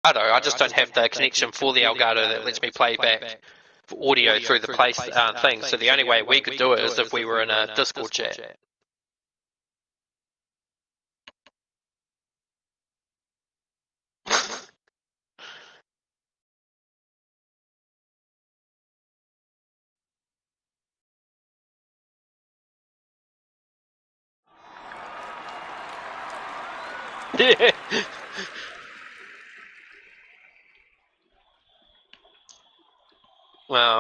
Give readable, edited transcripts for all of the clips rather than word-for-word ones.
I don't know, I just don't have the connection for the Elgato that lets me play back audio through the play thing. So the only way we could do it is if we were in a Discord chat. Yeah.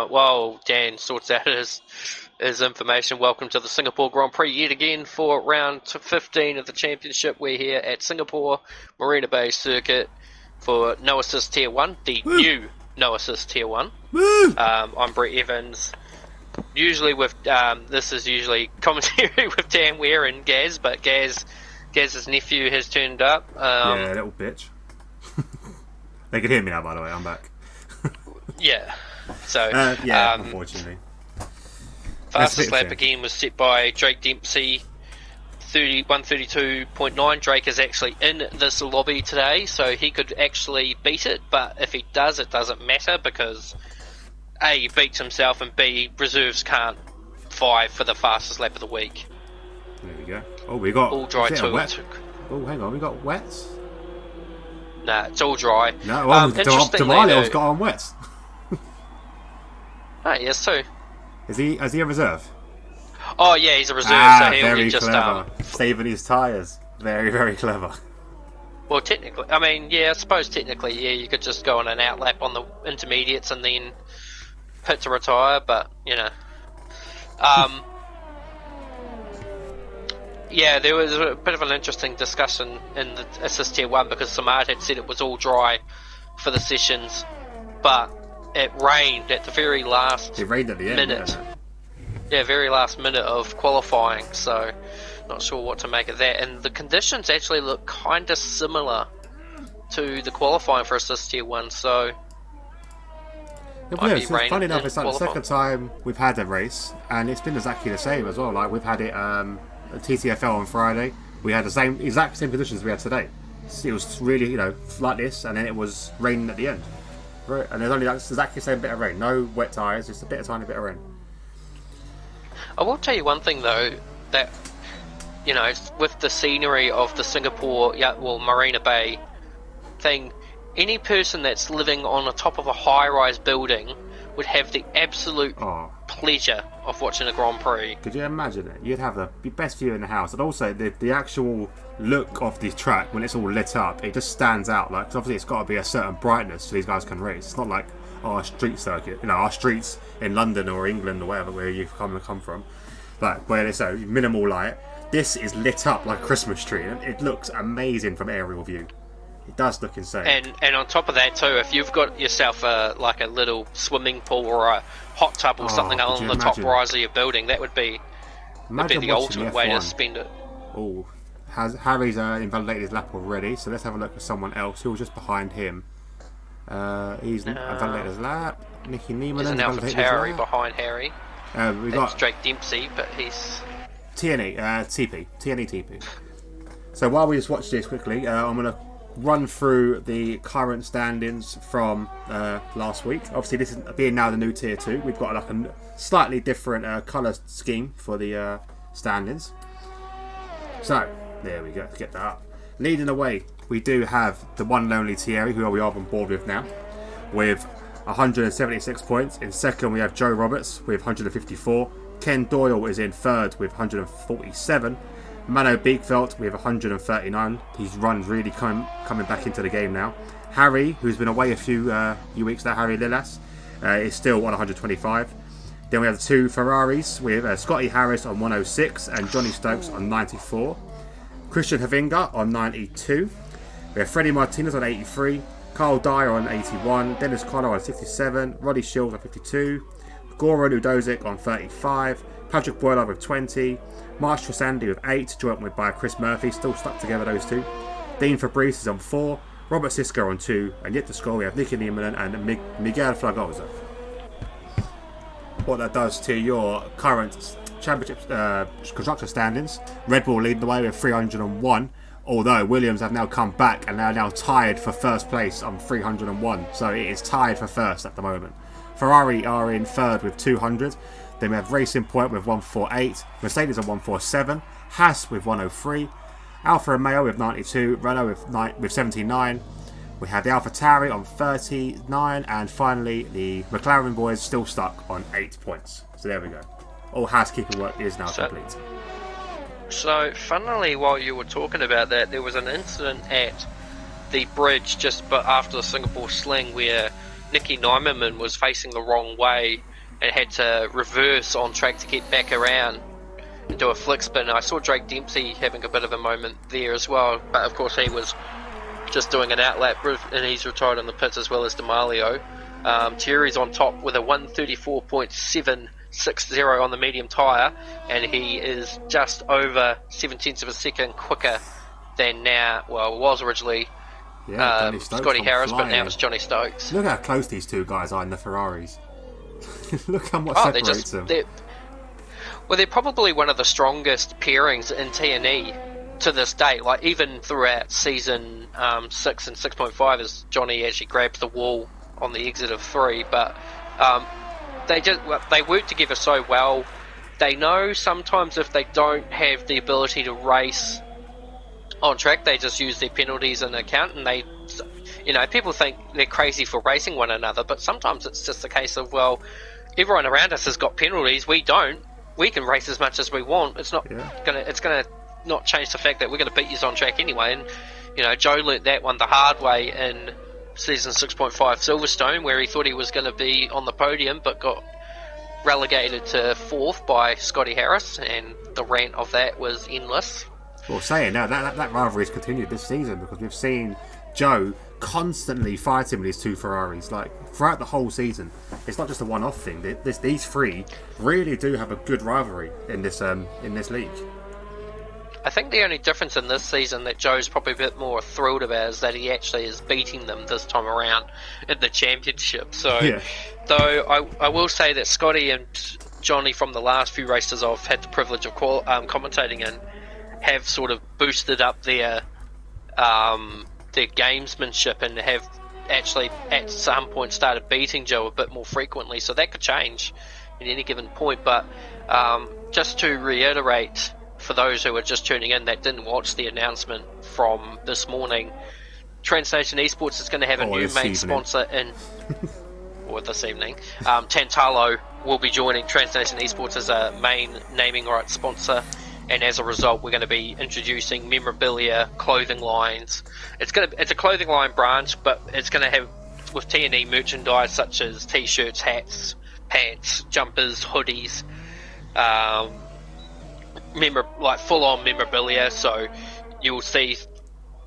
While Dan sorts out his information, welcome to the Singapore Grand Prix yet again for round 15 of the championship. We're here at Singapore Marina Bay Circuit for No Assist Tier 1, the new No Assist Tier 1. I'm Brett Evans. Usually with this is usually commentary with Dan Ware and Gaz, but Gaz's nephew has turned up. Yeah, little bitch. They can hear me now, by the way. I'm back. Yeah. So unfortunately, fastest lap again was set by Drake Dempsey, 132.9. Drake is actually in this lobby today, so he could actually beat it. But if he does, it doesn't matter because A, he beats himself, and B, reserves can't vie for the fastest lap of the week. There we go. Oh, we got all dry too. Oh, hang on, we got wets. Nah, it's all dry. No, well, D'Amalio's got on wets. Oh, yes, too. Is he a reserve? Oh, yeah, he's a reserve, so he'll very just clever. Saving his tyres. Very, very clever. Well, technically, I mean, yeah, I suppose technically, yeah, you could just go on an outlap on the intermediates and then pit to retire, but, you know. Yeah, there was a bit of an interesting discussion in the Assist Tier 1 because Samad had said it was all dry for the sessions, but it rained at the very last minute. Yeah, very last minute of qualifying, so not sure what to make of that. And the conditions actually look kind of similar to the qualifying for Assist Tier 1, so it's funny enough, it's like the second time we've had a race, and it's been exactly the same as well. Like, we've had it at TTFL on Friday. We had the exact same conditions we had today. It was really, like this, and then it was raining at the end. And there's only exactly the same bit of rain. No wet tyres, just a tiny bit of rain. I will tell you one thing though, that with the scenery of the Singapore, Marina Bay thing, any person that's living on the top of a high-rise building would have the absolute pleasure of watching a Grand Prix. Could you imagine it? You'd have the best view in the house, and also the actual look of the track when it's all lit up. It just stands out. Like, 'cause obviously, it's got to be a certain brightness so these guys can race. It's not like our street circuit, our streets in London or England or wherever where you come from, like where there's so minimal light. This is lit up like a Christmas tree, and it looks amazing from aerial view. It does look insane. And on top of that too, if you've got yourself a little swimming pool or a hot tub or something on the top rise of your building, that would be the ultimate way to spend it. Oh, Harry's invalidated his lap already, so let's have a look at someone else who was just behind him. He's invalidated his lap. Nicky Niemann is an AlphaTauri behind Harry. We got Drake Dempsey, but he's TNE TP. So while we just watch this quickly, I'm going to run through the current standings from last week. Obviously, this is being now the new Tier 2. We've got like a slightly different colour scheme for the standings. So, there we go. Let's get that up. Leading the way, we do have the one and only Thierry, who we are on board with now, with 176 points. In second, we have Joe Roberts with 154. Ken Doyle is in third with 147. Mano Biegfeldt with 139. His run's really coming back into the game now. Harry, who's been away a few weeks now, Harry Lilas, is still on 125. Then we have the two Ferraris with Scotty Harris on 106 and Johnny Stokes on 94. Christian Havinga on 92. We have Freddie Martinez on 83. Carl Dyer on 81. Dennis Conner on 67. Roddy Shields on 52. Goran Udozic on 35. Patrick Boiler with 20. Marsh Trisandi with 8, joined by Chris Murphy, still stuck together those two. Dean Fabrice is on 4. Robert Sisko on 2. And yet to score we have Nicky Niemann and Miguel Fragoso. What that does to your current championship constructor standings: Red Bull leading the way with 301 Although Williams have now come back and they are now tied for first place on 301. So it is tied for first at the moment. Ferrari are in third with 200. Then we have Racing Point with 148. Mercedes on 147. Haas with 103. Alfa Romeo with 92. Renault with 79. We have the AlphaTauri on 39. And finally, the McLaren boys still stuck on 8 points. So there we go. All housekeeping work is now complete. So, funnily, while you were talking about that, there was an incident at the bridge just after the Singapore Sling where Nicky Nymerman was facing the wrong way and had to reverse on track to get back around and do a flick spin. I saw Drake Dempsey having a bit of a moment there as well, but of course he was just doing an outlap and he's retired on the pits as well as DeMarlio. Thierry's on top with a 134.760 on the medium tyre, and he is just over 7/10 of a second quicker than now. Well, it was originally Scotty Harris, but now it's Johnny Stokes. Look how close these two guys are in the Ferraris. Look how much separates them. They're probably one of the strongest pairings in TNE to this day. Like even throughout season 6 and 6.5, as Johnny actually grabs the wall on the exit of 3, but they work together so well. They know sometimes if they don't have the ability to race on track, they just use their penalties in account, and they, people think they're crazy for racing one another, but sometimes it's just a case of, well, everyone around us has got penalties, we don't. We can race as much as we want. It's gonna not change the fact that we're gonna beat you on track anyway. And Joe learnt that one the hard way in season 6.5 Silverstone, where he thought he was going to be on the podium but got relegated to 4th by Scotty Harris, and the rant of that was endless. Well, saying now that rivalry has continued this season, because we've seen Joe constantly fighting with these two Ferraris, like throughout the whole season. It's not just a one-off thing. These three really do have a good rivalry in this league. I think the only difference in this season that Joe's probably a bit more thrilled about is that he actually is beating them this time around in the championship. So, yeah. Though I will say that Scotty and Johnny from the last few races I've had the privilege of commentating in have sort of boosted up their gamesmanship and have actually at some point started beating Joe a bit more frequently. So that could change at any given point. But just to reiterate, for those who are just tuning in that didn't watch the announcement from this morning, TransNation Esports is going to have a new main sponsor in, or this evening. Tantalo will be joining TransNation Esports as a main naming rights sponsor, and as a result, we're going to be introducing memorabilia, clothing lines. It's a clothing line branch, but it's going to have with TNE merchandise such as t-shirts, hats, pants, jumpers, hoodies. Like full-on memorabilia, so you'll see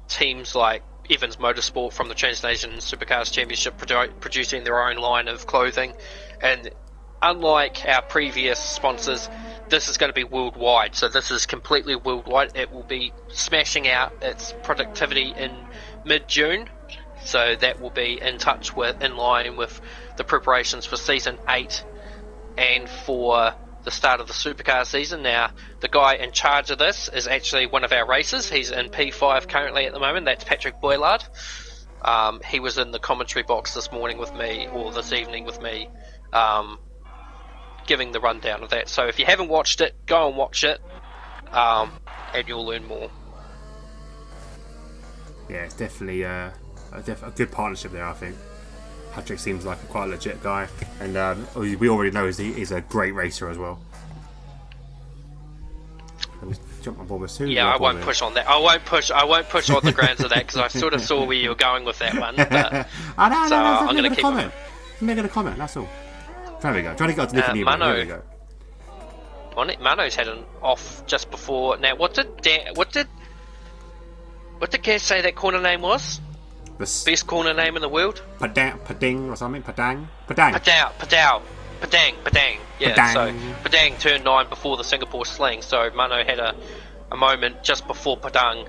teams like Evans Motorsport from the TransNation Supercars Championship producing their own line of clothing, and unlike our previous sponsors, this is going to be worldwide, so this is completely worldwide. It will be smashing out its productivity in mid-June, so that will be in line with the preparations for Season 8 and for the start of the Supercar season. Now, the guy in charge of this is actually one of our racers. He's in P5 currently at the moment. That's Patrick Boylard. He was in the commentary box this evening with me, giving the rundown of that. So if you haven't watched it, go and watch it, and you'll learn more. Yeah, it's definitely a good partnership there, I think. Patrick seems like quite a legit guy, and we already know he's a great racer as well. Let me jump on board with Sue. Yeah, I won't push on that. I won't push on the grounds of that, because I sort of saw where you were going with that one. But, I'm going to keep comment. I'm making a comment. That's all. There we go. Trying to go to Nick and Nemo. There we go. Mano's had an off just before. Now, what did Gaz say that corner name was? Best corner name in the world? Padang or something? Padang. Yeah, Padang. So Padang turned 9 before the Singapore Sling, so Mano had a moment just before Padang.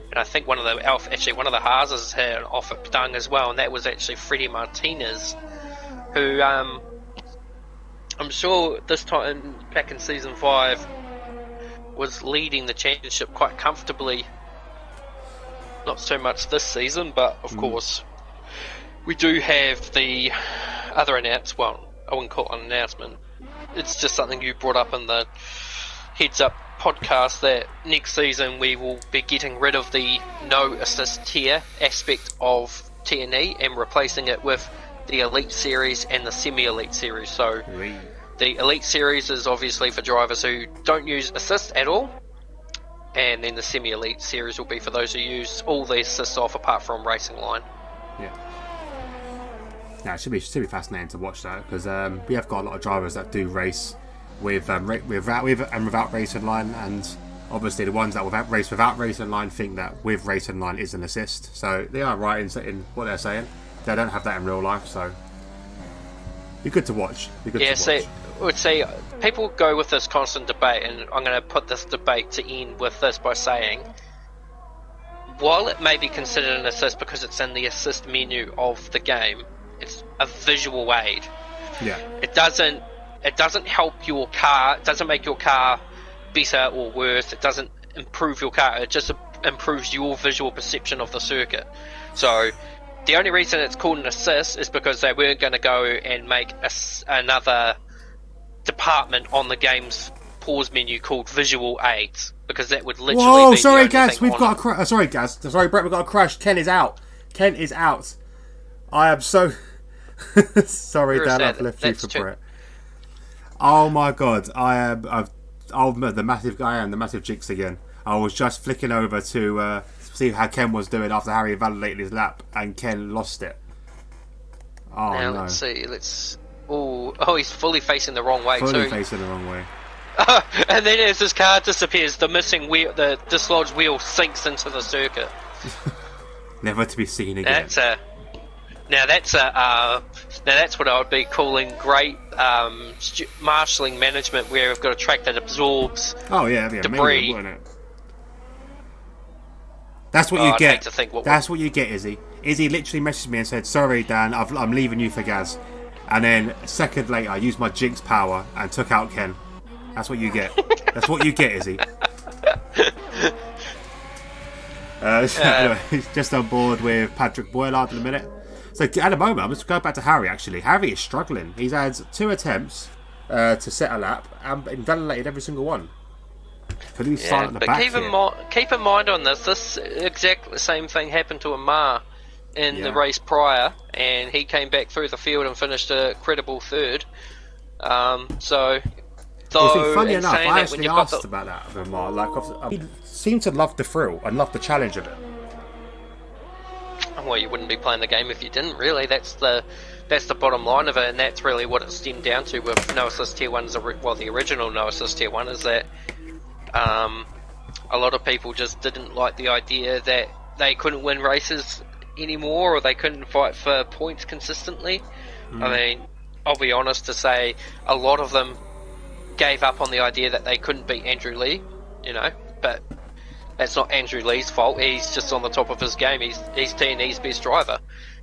And I think one of the Haas's had an off at Padang as well, and that was actually Freddie Martinez, who I'm sure this time back in Season 5 was leading the championship quite comfortably not so much this season, but of course we do have the other announcement. Well, I wouldn't call it an announcement. It's just something you brought up in the Heads Up podcast that next season we will be getting rid of the no assist tier aspect of TNE and replacing it with the Elite Series and the Semi-Elite Series. So the Elite Series is obviously for drivers who don't use assist at all, and then the Semi-Elite Series will be for those who use all the assists off apart from Racing Line. Yeah. Yeah, it should be fascinating to watch that, because we have got a lot of drivers that do race with and without racing line, and obviously the ones that race without racing line think that with racing line is an assist. So they are right in what they're saying. They don't have that in real life, so be good to watch. I would say people go with this constant debate, and I'm going to put this debate to end with this by saying, while it may be considered an assist because it's in the assist menu of the game, it's a visual aid. Yeah. It doesn't help your car. It doesn't make your car better or worse. It doesn't improve your car. It just improves your visual perception of the circuit. So the only reason it's called an assist is because they weren't going to go and make another department on the game's pause menu called visual aids, because that would literally Whoa, be sorry, the only Gaz, thing we've got a crash. Sorry, Gaz. Sorry, Brett, we've got a crash. Ken is out. I am so sorry, Dan. I've left you for Brett. Oh my God, I'm the massive jinx again. I was just flicking over to see how Ken was doing after Harry invalidated his lap, and Ken lost it. Oh now, no! Let's see. Oh, he's fully facing the wrong way. Facing the wrong way. And then as his car disappears, the missing wheel, the dislodged wheel, sinks into the circuit. Never to be seen again. Now that's what I would be calling great marshalling management, where we've got a track that absorbs debris. Amazing, wouldn't it? That's what you get. That's what you get, Izzy. Izzy literally messaged me and said, "Sorry, Dan, I'm leaving you for Gaz." And then a second later, I used my jinx power and took out Ken. That's what you get. That's what you get, Izzy. Anyway, he's just on board with Patrick Boylard in a minute. So at the moment, I'm just going back to Harry, actually. Harry is struggling. He's had 2 attempts to set a lap and invalidated every single one. Could he start at the back keep in mind on this exactly the same thing happened to Amar in the race prior, and he came back through the field and finished a credible third. Funny enough, I actually asked about that of Amar. He seemed to love the thrill and love the challenge of it. Well, you wouldn't be playing the game if you didn't, really. That's the bottom line of it, and that's really what it stemmed down to with No Assist Tier 1. The original No Assist Tier 1 is that a lot of people just didn't like the idea that they couldn't win races anymore, or they couldn't fight for points consistently. I mean, I'll be honest to say, a lot of them gave up on the idea that they couldn't beat Andrew Lee, but that's not Andrew Lee's fault. He's just on the top of his game. He's TNE's best driver.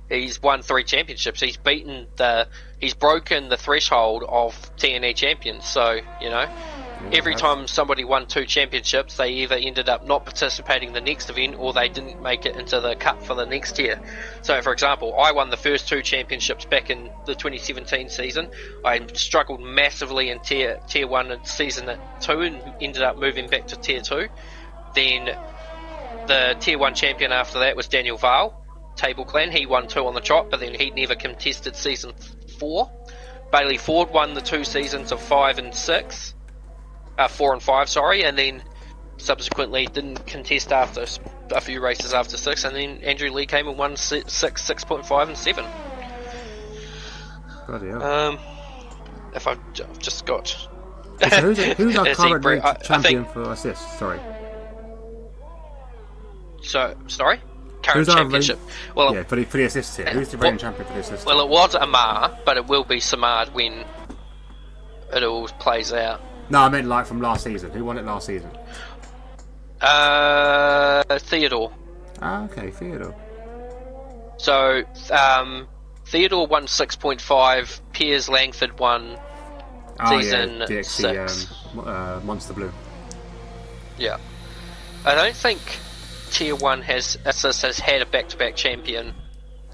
He's won 3 championships. He's broken the threshold of TNE champions. So, every time somebody won 2 championships, they either ended up not participating in the next event, or they didn't make it into the cut for the next year. So, for example, I won the first 2 championships back in the 2017 season. I struggled massively in Tier 1 in season 2 and ended up moving back to Tier 2. Then the Tier 1 champion after that was Daniel Vale, Table Clan. He won 2 on the trot, but then he never contested season 4. Bailey Ford won the 2 seasons of 5 and 6. 4 and 5, sorry, and then subsequently didn't contest after a few races after 6, and then Andrew Lee came and won 6, 6.5 and 7. Bloody hell. If I've just got... So who's our current champion for assists? Sorry. Sorry? Current championship. For the assists here. Who's the reigning champion for the assists? Well, it was Amar, but it will be Samad when it all plays out. No, I meant from last season. Who won it last season? Theodore. Okay, Theodore. So, Theodore won 6.5, Piers Langford won season DxT, 6. Monster Blue. Yeah. I don't think Tier 1 has had a back-to-back champion.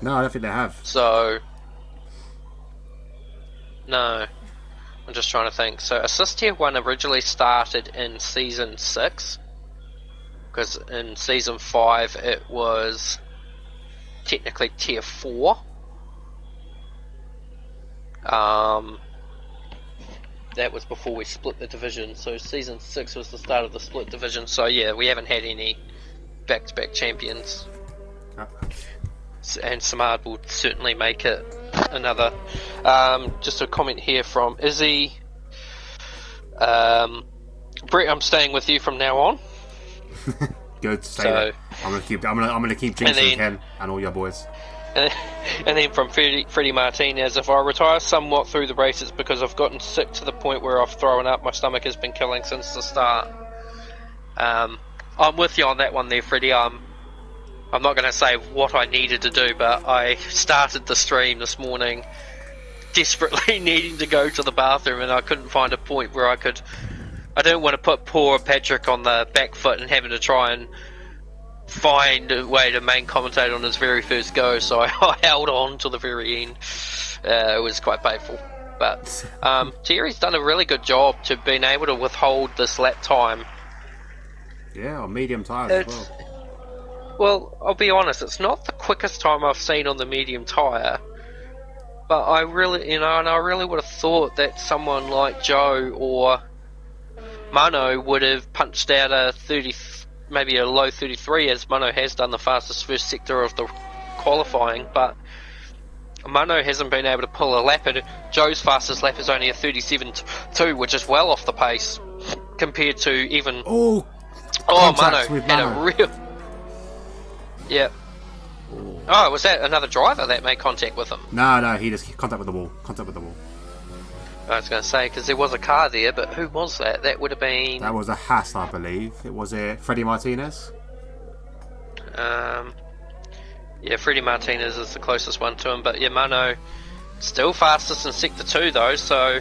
No, I don't think they have. So, no. I'm just trying to think. So, Assist Tier 1 originally started in Season 6. Because in Season 5 it was technically Tier 4. That was before we split the division. So, Season 6 was the start of the split division. So, yeah, we haven't had any back-to-back champions. And Samad will certainly make it another. Just a comment here from Izzy. Brett, I'm staying with you from now on. Good, stay there. I'm gonna keep jinxing Ken and all your boys. And then from Freddie Martinez, if I retire somewhat through the race, it's because I've gotten sick to the point where I've thrown up. My stomach has been killing since the start. I'm with you on that one there, Freddie. I'm not going to say what I needed to do, but I started the stream this morning desperately needing to go to the bathroom, and I couldn't find a point where I could. I don't want to put poor Patrick on the back foot and having to try and find a way to main commentate on his very first go, so I held on to the very end. It was quite painful. But Thierry's done a really good job to being able to withhold this lap time. Yeah, on medium tyres as well. Well, I'll be honest, it's not the quickest time I've seen on the medium tyre, but I really would have thought that someone like Joe or Mano would have punched out a 30, maybe a low 33, as Mano has done the fastest first sector of the qualifying, but Mano hasn't been able to pull a lap, and Joe's fastest lap is only a 37.2, which is well off the pace compared to even... Mano had a real... Yeah. Ooh. Oh, was that another driver that made contact with him? No, he just contact with the wall. I was going to say, because there was a car there, but who was that? That would have been... That was a Haas, I believe. Was it Freddie Martinez? Yeah, Freddie Martinez is the closest one to him, but yeah, Mano still fastest in Sector 2 though, so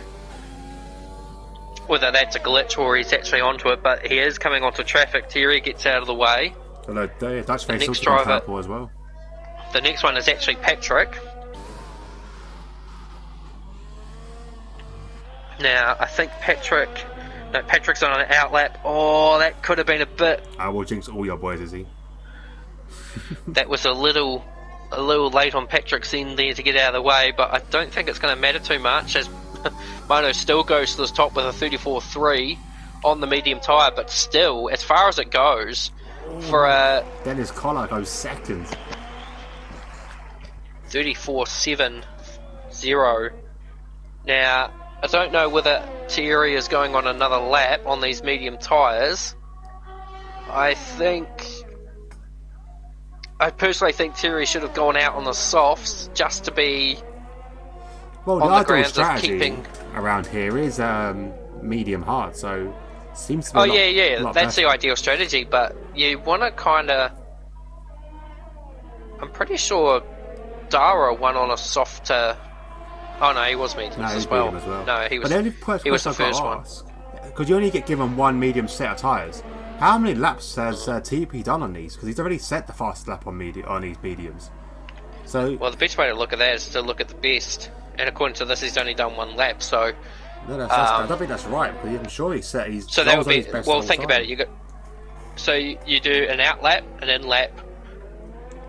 whether that's a glitch or he's actually onto it, but he is coming onto traffic. Thierry gets out of the way. Hello, Dutch face also driver as well. The next one is actually Patrick. Now, I think Patrick's on an outlap. Oh, that could have been a bit... I will jinx all your boys, is he? That was a little late on Patrick's end there to get out of the way, but I don't think it's going to matter too much, as Mano still goes to the top with a 34.3 on the medium tyre, but still, as far as it goes, for a... Then his collar goes second. 34.70. Now, I don't know whether Thierry is going on another lap on these medium tyres. I personally think Thierry should have gone out on the softs just to be on the ideal grounds strategy of keeping... around here is medium hard, so seems to be that's the ideal strategy, but you want to kind of... I'm pretty sure Dara won on a softer... Oh no, he was medium as well. No, he was the first one. Because you only get given one medium set of tyres. How many laps has TP done on these? Because he's already set the fastest lap on these mediums. So, well, the best way to look at that is to look at the best. And according to this, he's only done one lap. So, I don't think that's right. Because I'm sure he's set. So that would be. Well, think about it. You do an out lap, an in lap,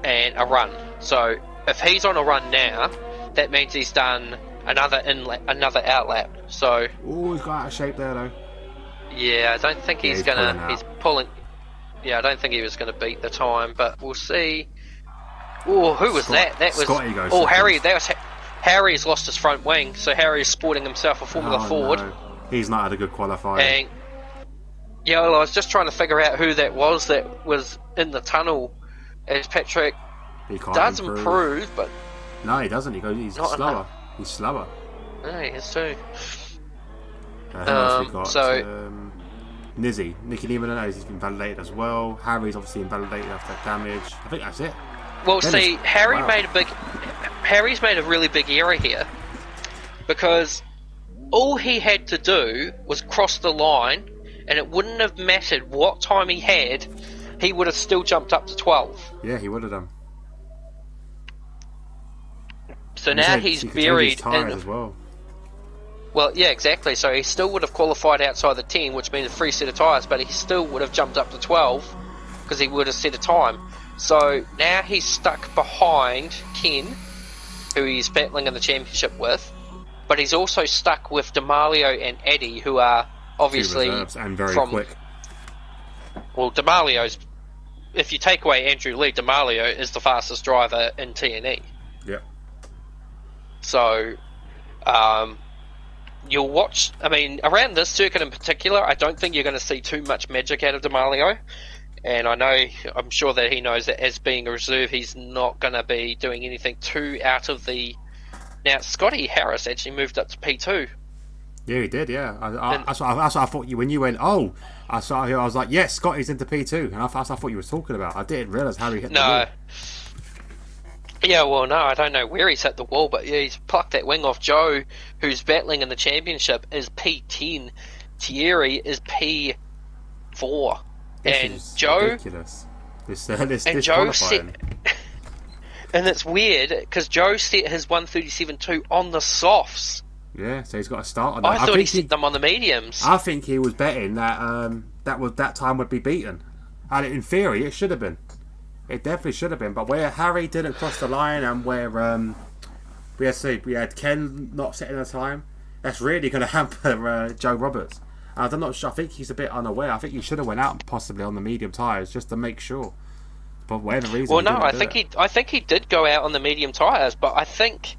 and a run. So if he's on a run now, that means he's done another another out lap. So. Oh, he's got out of shape there though. Yeah, I don't think he's gonna. He's pulling. Yeah, I don't think he was gonna beat the time, but we'll see. Oh, who was that? That was. Harry. That was. Harry's lost his front wing, so Harry's sporting himself a Formula Ford. No. He's not had a good qualifying. And yeah, well, I was just trying to figure out who that was in the tunnel. As Patrick does improve, but no, he doesn't. He's slower. He's slower. No, he is too. Who else we got? Nizzy. Nicky Lehman, he's been validated as well. Harry's obviously invalidated after that damage. I think that's it. Well, see, Harry's made a really big error here, because all he had to do was cross the line, and it wouldn't have mattered what time he had he would have still jumped up to 12. Yeah, he would have done. So And now he he's said he could change buried his tyres in. as well. Well, yeah, exactly. So he still would have qualified outside the 10, which means a free set of tyres, but he still would have jumped up to 12 because he would have set a time. So now he's stuck behind Ken, who he's battling in the championship with, but he's also stuck with D'Amelio and Addy, who are obviously and very quick. Well, D'Amelio's, if you take away Andrew Lee, D'Amelio is the fastest driver in TNE. Yep. So, you'll watch. I mean, around this circuit in particular, I don't think you're going to see too much magic out of D'Amelio. And I'm sure that he knows that as being a reserve, he's not going to be doing anything too out of the. Now, Scotty Harris actually moved up to P2. Yeah, he did. Yeah, that's what I thought you when you went. Oh, I saw here. I was like, yes, Scotty's into P2, and that's what I thought you were talking about. I didn't realise how he hit the wall. Yeah, well, no, I don't know where he's hit the wall, but yeah, he's plucked that wing off. Joe, who's battling in the championship, is P10. Thierry is P4. And Joe, ridiculous. This Joe set, and it's weird because Joe set his 137.2 on the softs. Yeah, so he's got to start on that. I thought he set them on the mediums. I think he was betting that that time would be beaten, and in theory, it should have been. It definitely should have been. But where Harry didn't cross the line, and where we had Ken not setting the time, that's really going to hamper Joe Roberts. I'm not sure. I think he's a bit unaware. I think he should have went out possibly on the medium tyres just to make sure. But whatever reason. Well, no, I think he did go out on the medium tyres, but I think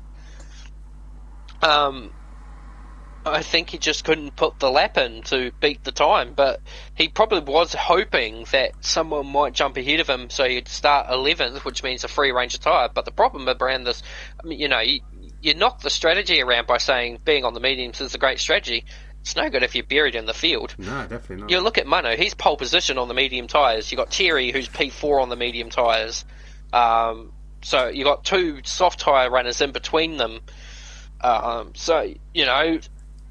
he just couldn't put the lap in to beat the time. But he probably was hoping that someone might jump ahead of him, so he'd start 11th, which means a free range of tyre. But the problem around this, I mean, you knock the strategy around by saying being on the mediums is a great strategy. It's no good if you're buried in the field. No, definitely not. You look at Mano, he's pole position on the medium tyres. You've got Terry, who's P4 on the medium tyres. So you've got two soft tyre runners in between them. So,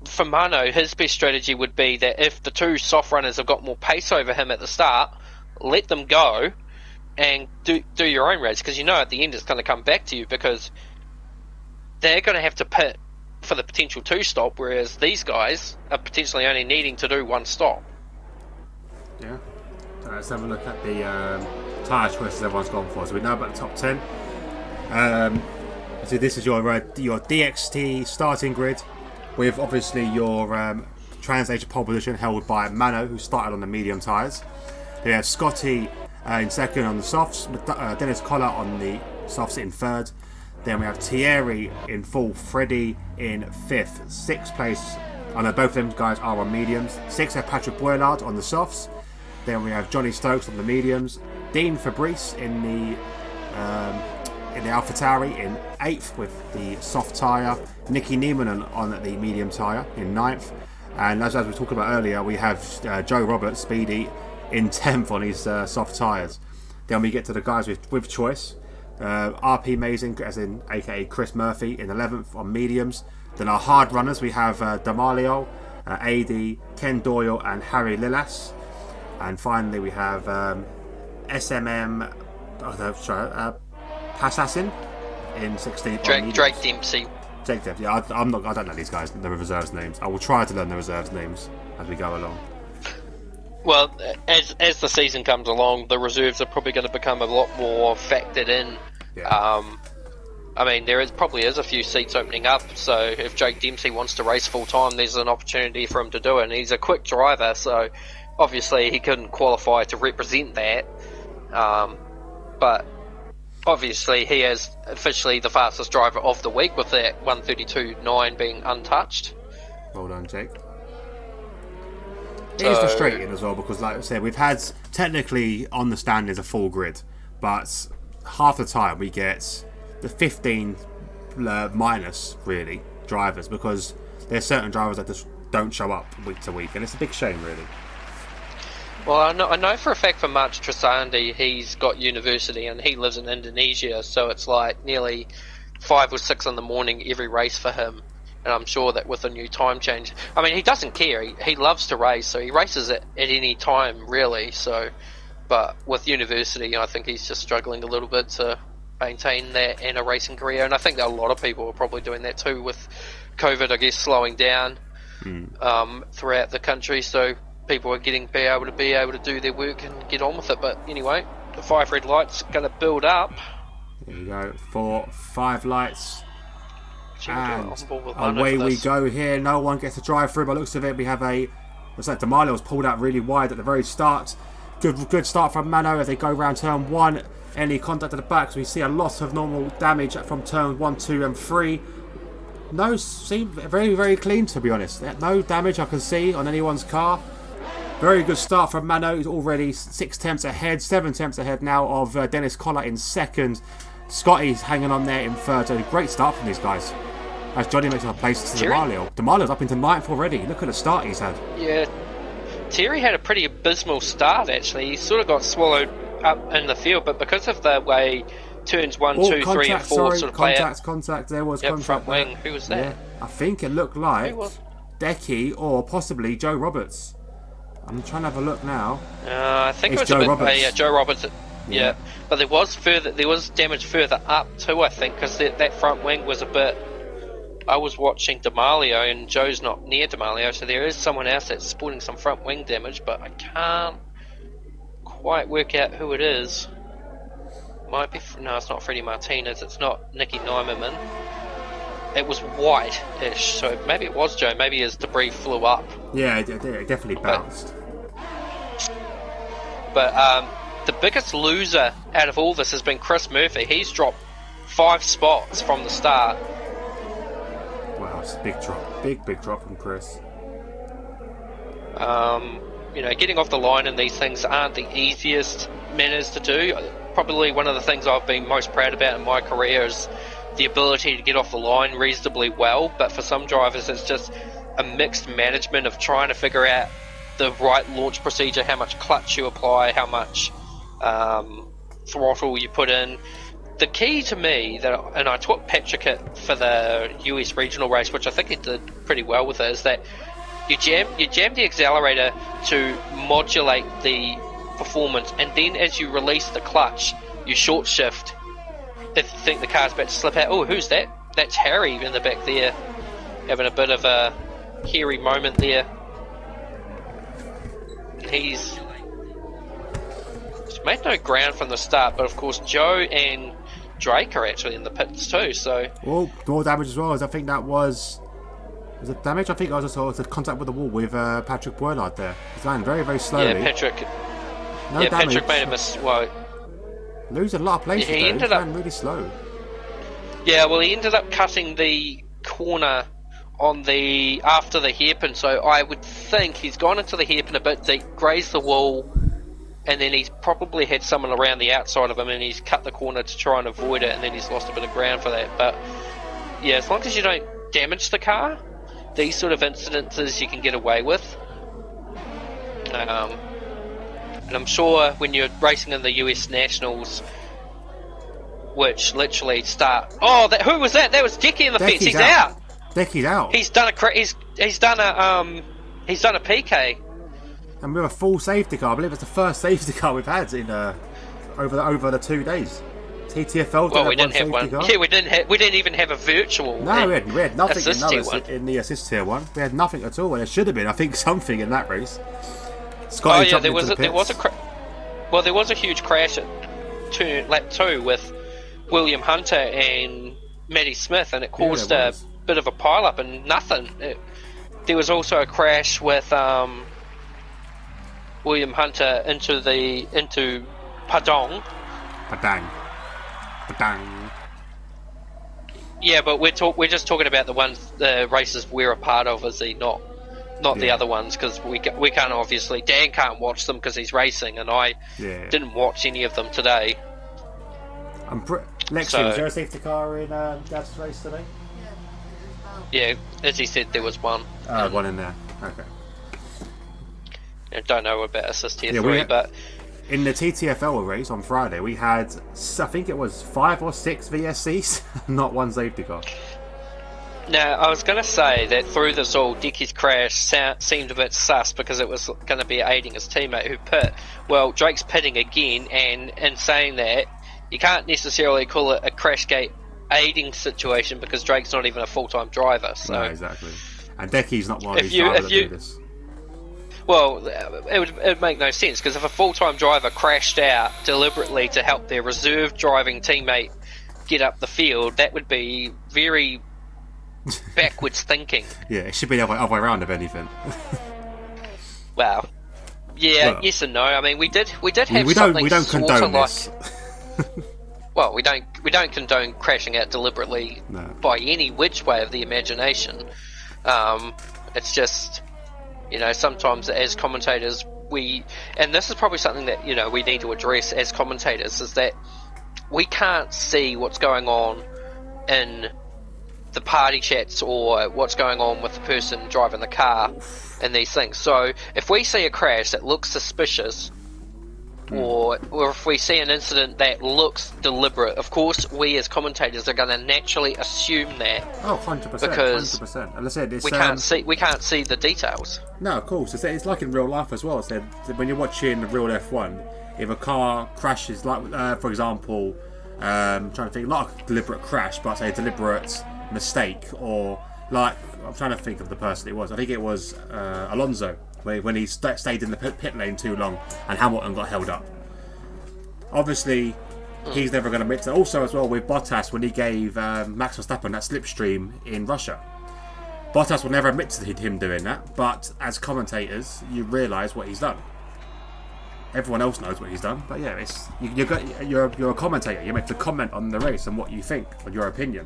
for Mano, his best strategy would be that if the two soft runners have got more pace over him at the start, let them go and do your own race. Because at the end it's going to come back to you because they're going to have to pit for the potential 2 stop, whereas these guys are potentially only needing to do 1 stop. Yeah. So let's have a look at the tyre choices everyone's gone for. So we know about the top 10. So this is your DxT starting grid with obviously your translator pole position held by Mano, who started on the medium tyres. They have Scotty in second on the softs, Dennis Collar on the softs in third. Then we have Thierry in fourth, Freddie in fifth. 6th place, I know both of them guys are on mediums. 6th, have Patrick Boylard on the softs. Then we have Johnny Stokes on the mediums. Dean Fabrice in the AlphaTauri in 8th with the soft tyre. Nicky Neiman on the medium tyre in 9th. And as we talked about earlier, we have Joe Roberts, Speedy, in 10th on his soft tyres. Then we get to the guys with choice. RP Mazing, as in aka Chris Murphy, in 11th on mediums. Then our hard runners, we have D'Amelio, AD, Ken Doyle, and Harry Lilas. And finally, we have SMM, Passassin in 16th. Drake Dempsey. Drake Dempsey. Yeah, I don't know these guys, the reserves names. I will try to learn the reserves names as we go along. Well, as the season comes along, the reserves are probably going to become a lot more factored in. Yeah. I mean, there probably is a few seats opening up, so if Jake Dempsey wants to race full time, there's an opportunity for him to do it. And he's a quick driver, so obviously he couldn't qualify to represent that. But obviously he is officially the fastest driver of the week with that 132.9 being untouched. Well done, Jake. It is frustrating as well because, like I said, we've had technically on the standings a full grid, but half the time we get the 15 minus really drivers because there's certain drivers that just don't show up week to week, and it's a big shame, really. Well, I know for a fact for March Trisandi, he's got university and he lives in Indonesia, so it's like nearly 5 or 6 in the morning every race for him. And I'm sure that with a new time change, I mean, he doesn't care. He loves to race, so he races at any time, really. So But with university, I think he's just struggling a little bit to maintain that and a racing career. And I think that a lot of people are probably doing that too with COVID, I guess, slowing down throughout the country. So people are be able to do their work and get on with it. But anyway, the 5 red lights going to build up. There you go, 5 lights. And away away we go here. No one gets to drive through. By the looks of it, we have looks like D'Amalia was pulled out really wide at the very start. Good start from Mano as they go round turn 1. Any contact at the back, so we see a lot of normal damage from turn 1, 2 and 3. No, seem very, very clean, to be honest. No damage I can see on anyone's car. Very good start from Mano, who's already 6 tenths ahead, 7 tenths ahead now of Dennis Collar in second. Scotty's hanging on there in third. So great start from these guys. As Johnny makes a place to D'Amalio. D'Amalio's up into 9th already. Look at the start he's had. Yeah, Terry had a pretty abysmal start actually. He sort of got swallowed up in the field, but because of the way turns 1, 2, 3 and 4 sort of play out. Contact, there was contact. Front wing. Who was that? Yeah, I think it looked like Decky or possibly Joe Roberts. I'm trying to have a look now. I think it's it was Joe Roberts. Yeah, Joe Roberts. Yeah, but there was damage further up too, I think, because that front wing was a bit. I was watching D'Amalio and Joe's not near D'Amalio, so there is someone else that's sporting some front wing damage, but I can't quite work out who it is. Might be no, it's not Freddie Martinez. It's not Nicky Nymerman. It was white-ish, so maybe it was Joe. Maybe his debris flew up. Yeah, it definitely bounced. But the biggest loser out of all this has been Chris Murphy. He's dropped 5 spots from the start. Wow, it's a big drop. Big drop from Chris. Getting off the line in these things aren't the easiest manners to do. Probably one of the things I've been most proud about in my career is the ability to get off the line reasonably well, but for some drivers it's just a mixed management of trying to figure out the right launch procedure, how much clutch you apply, how much throttle you put in. The key to me, and I taught Patrick it for the US regional race, which I think he did pretty well with it, is that you jam the accelerator to modulate the performance, and then as you release the clutch, you short shift if you think the car's about to slip out. Oh, who's that? That's Harry in the back there, having a bit of a hairy moment there. He's made no ground from the start, but of course Joe and Drake are actually in the pits too, so... Oh, more damage as well, as I think that was it damage? I think I just saw the contact with the wall with Patrick Boylard there. He's landing very, very slowly. Yeah, Patrick made a miss. Well, losing a lot of places though. He's going really slow. Yeah, well, he ended up cutting the corner after the hairpin, so I would think he's gone into the hairpin a bit deep, grazed the wall, and then he's probably had someone around the outside of him and he's cut the corner to try and avoid it, and then he's lost a bit of ground for that. But yeah, as long as you don't damage the car, these sort of incidences you can get away with. And I'm sure when you're racing in the US Nationals, which literally start... Oh, who was that? That was Decky in the fence. He's out. Decky's out. He's done a PK. And with a full safety car. I believe it's the first safety car we've had in over the 2 days. TTFL. Well, we didn't have one. Car. Yeah, we didn't even have a virtual. No, we had nothing in the assist tier one. We had nothing at all, and there should have been, I think, something in that race. Scotty there was a huge crash at lap 2 with William Hunter and Matty Smith, and it caused a bit of a pile up and nothing. There was also a crash with William Hunter into Padang. Yeah, but we're just talking about the races we're a part of, is he not the other ones, because we can't obviously. Dan can't watch them because he's racing, and I didn't watch any of them today. Next year, was there a safety car in Dad's race today? Yeah, as he said, there was one. One in there. Okay. I don't know about assist tier 3, but in the TTFL race on Friday, we had, I think it was 5 or 6 VSCs, not one safety car. Now, I was going to say that through this all, Dicky's crash seemed a bit sus because it was going to be aiding his teammate who pit. Well, Drake's pitting again, and in saying that, you can't necessarily call it a Crashgate aiding situation because Drake's not even a full-time driver. So. No, exactly. And Decky's not one of these drivers that do this. Well, it would make no sense because if a full-time driver crashed out deliberately to help their reserve driving teammate get up the field, that would be very backwards thinking. Yeah, it should be the other way around if anything. Well, yeah, yes and no. I mean, we did have we something don't sort condone of like. this. Well, we don't condone crashing out deliberately by any which way of the imagination. It's just, sometimes as commentators and this is probably something that we need to address as commentators, is that we can't see what's going on in the party chats or what's going on with the person driving the car and these things. So if we see a crash that looks suspicious, or if we see an incident that looks deliberate, of course we as commentators are going to naturally assume that. Oh, 100%. Because 100%. As I said, it's, we can't see the details. No, of course. It's like in real life as well. So when you're watching the real F1, if a car crashes, like for example, I'm trying to think, not a deliberate crash, but say a deliberate mistake, or like I'm trying to think of the person it was. I think it was Alonso, when he stayed in the pit lane too long and Hamilton got held up. Obviously, he's never going to admit to that. Also, as well with Bottas, when he gave Max Verstappen that slipstream in Russia, Bottas will never admit to him doing that. But as commentators, you realise what he's done. Everyone else knows what he's done, but yeah, you're a commentator. You're meant to comment on the race and what you think, on your opinion.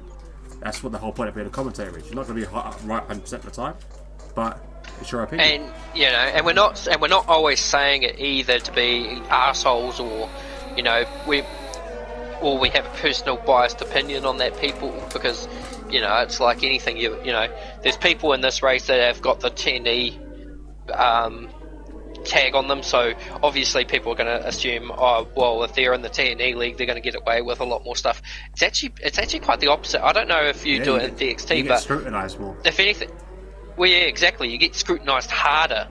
That's what the whole point of being a commentator is. You're not going to be right 100% of the time, but it's your opinion. And we're not always saying it either to be assholes or we have a personal biased opinion on that people, because it's like anything. There's people in this race that have got the TNE tag on them, so obviously people are going to assume, if they're in the TNE league, they're going to get away with a lot more stuff. It's actually quite the opposite. I don't know if you do it in DxT, you but get scrutinised more. If anything, well, yeah, exactly. You get scrutinised harder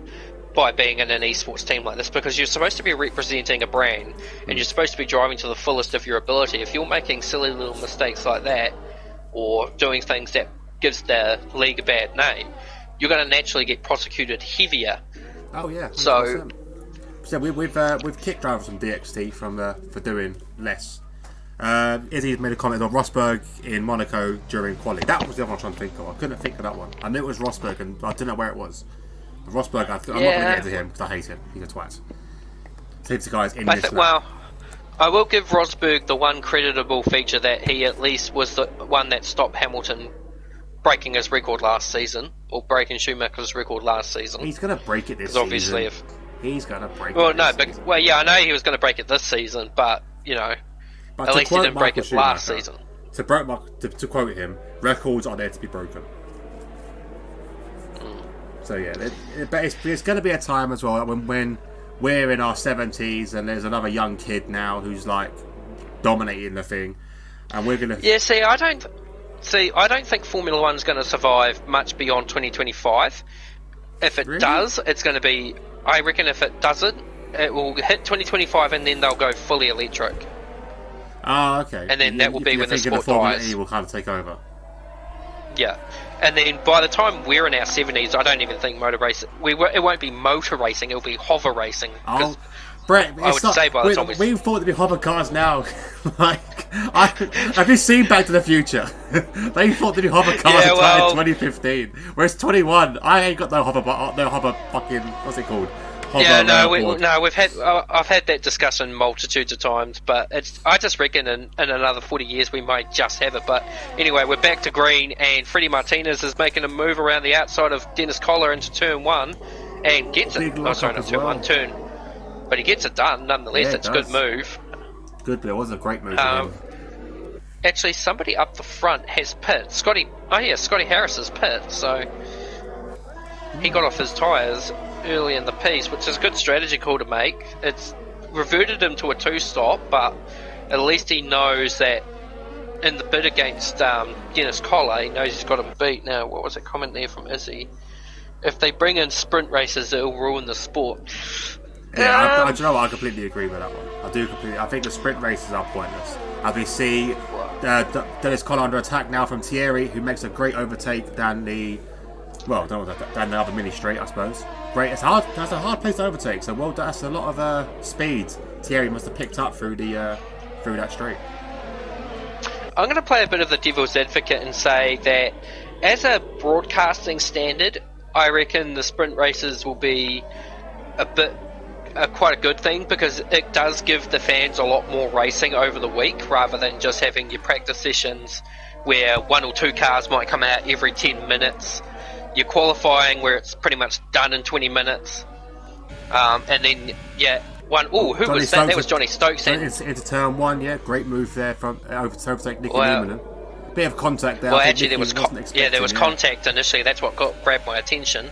by being in an esports team like this, because you're supposed to be representing a brand and you're supposed to be driving to the fullest of your ability. If you're making silly little mistakes like that, or doing things that gives the league a bad name, you're going to naturally get prosecuted heavier. Oh yeah. 100%. So we've kicked drivers from DxT for doing less. Izzy's made a comment on Rosberg in Monaco during quali. That was the other one I was trying to think of. I couldn't think of that one. I knew it was Rosberg, and I didn't know where it was. Rosberg, I'm not going to get into him because I hate him. He's a twat. Seems the guy's in this. Well, I will give Rosberg the one creditable feature that he at least was the one that stopped Hamilton breaking his record last season, or breaking Schumacher's record last season. He's going to break it this season. Obviously, he's going to break it. Well, no, but I know he was going to break it this season, but at least he didn't break it last season. To quote him, records are there to be broken. So yeah, but it's going to be a time as well when we're in our 70s and there's another young kid now who's like dominating the thing, and we're going to. Yeah, I don't think Formula One's going to survive much beyond 2025. If it does, it's going to be. I reckon if it doesn't, it will hit 2025 and then they'll go fully electric. Ah, okay. And then that will be when the sport dies. E will kind of take over. Yeah, and then by the time we're in our 70s, I don't even think motor racing. It won't be motor racing; it'll be hover racing. Oh, Brett, I would say by the time we thought to be hover cars now. Have you seen Back to the Future? They thought to be hover cars in 2015, whereas 21, I ain't got no hover fucking what's it called? I've had that discussion multitudes of times, but I just reckon in another 40 years we might just have it. But anyway, we're back to green, and Freddie Martinez is making a move around the outside of Dennis Collar into turn 1 and gets it. Turn. But he gets it done nonetheless. Yeah, it's a good move. Good, but it was a great move. Actually, somebody up the front has pit. Scotty Harris has pit, so he got off his tyres early in the piece, which is a good strategy call to make. It's reverted him to a 2-stop, but at least he knows that in the bid against Dennis Collar, he knows he's got him beat. Now, what was that comment there from Izzy? If they bring in sprint races, it'll ruin the sport. Yeah, do you know what? I completely agree with that one. I do completely. I think the sprint races are pointless. As we see, Dennis Collar under attack now from Thierry, who makes a great overtake down the other mini straight, I suppose. Great. It's hard. That's a hard place to overtake. So that's a lot of speed Thierry must have picked up through that straight. I'm going to play a bit of the devil's advocate and say that as a broadcasting standard, I reckon the sprint races will be quite a good thing, because it does give the fans a lot more racing over the week, rather than just having your practice sessions where 1 or 2 cars might come out every 10 minutes. Your qualifying where it's pretty much done in 20 minutes. And then, who was that? That was Johnny Stokes. Into turn 1, yeah, great move there from to overtake Nicky Niemann. Bit of contact there. Well, actually, there was contact initially. That's what grabbed my attention.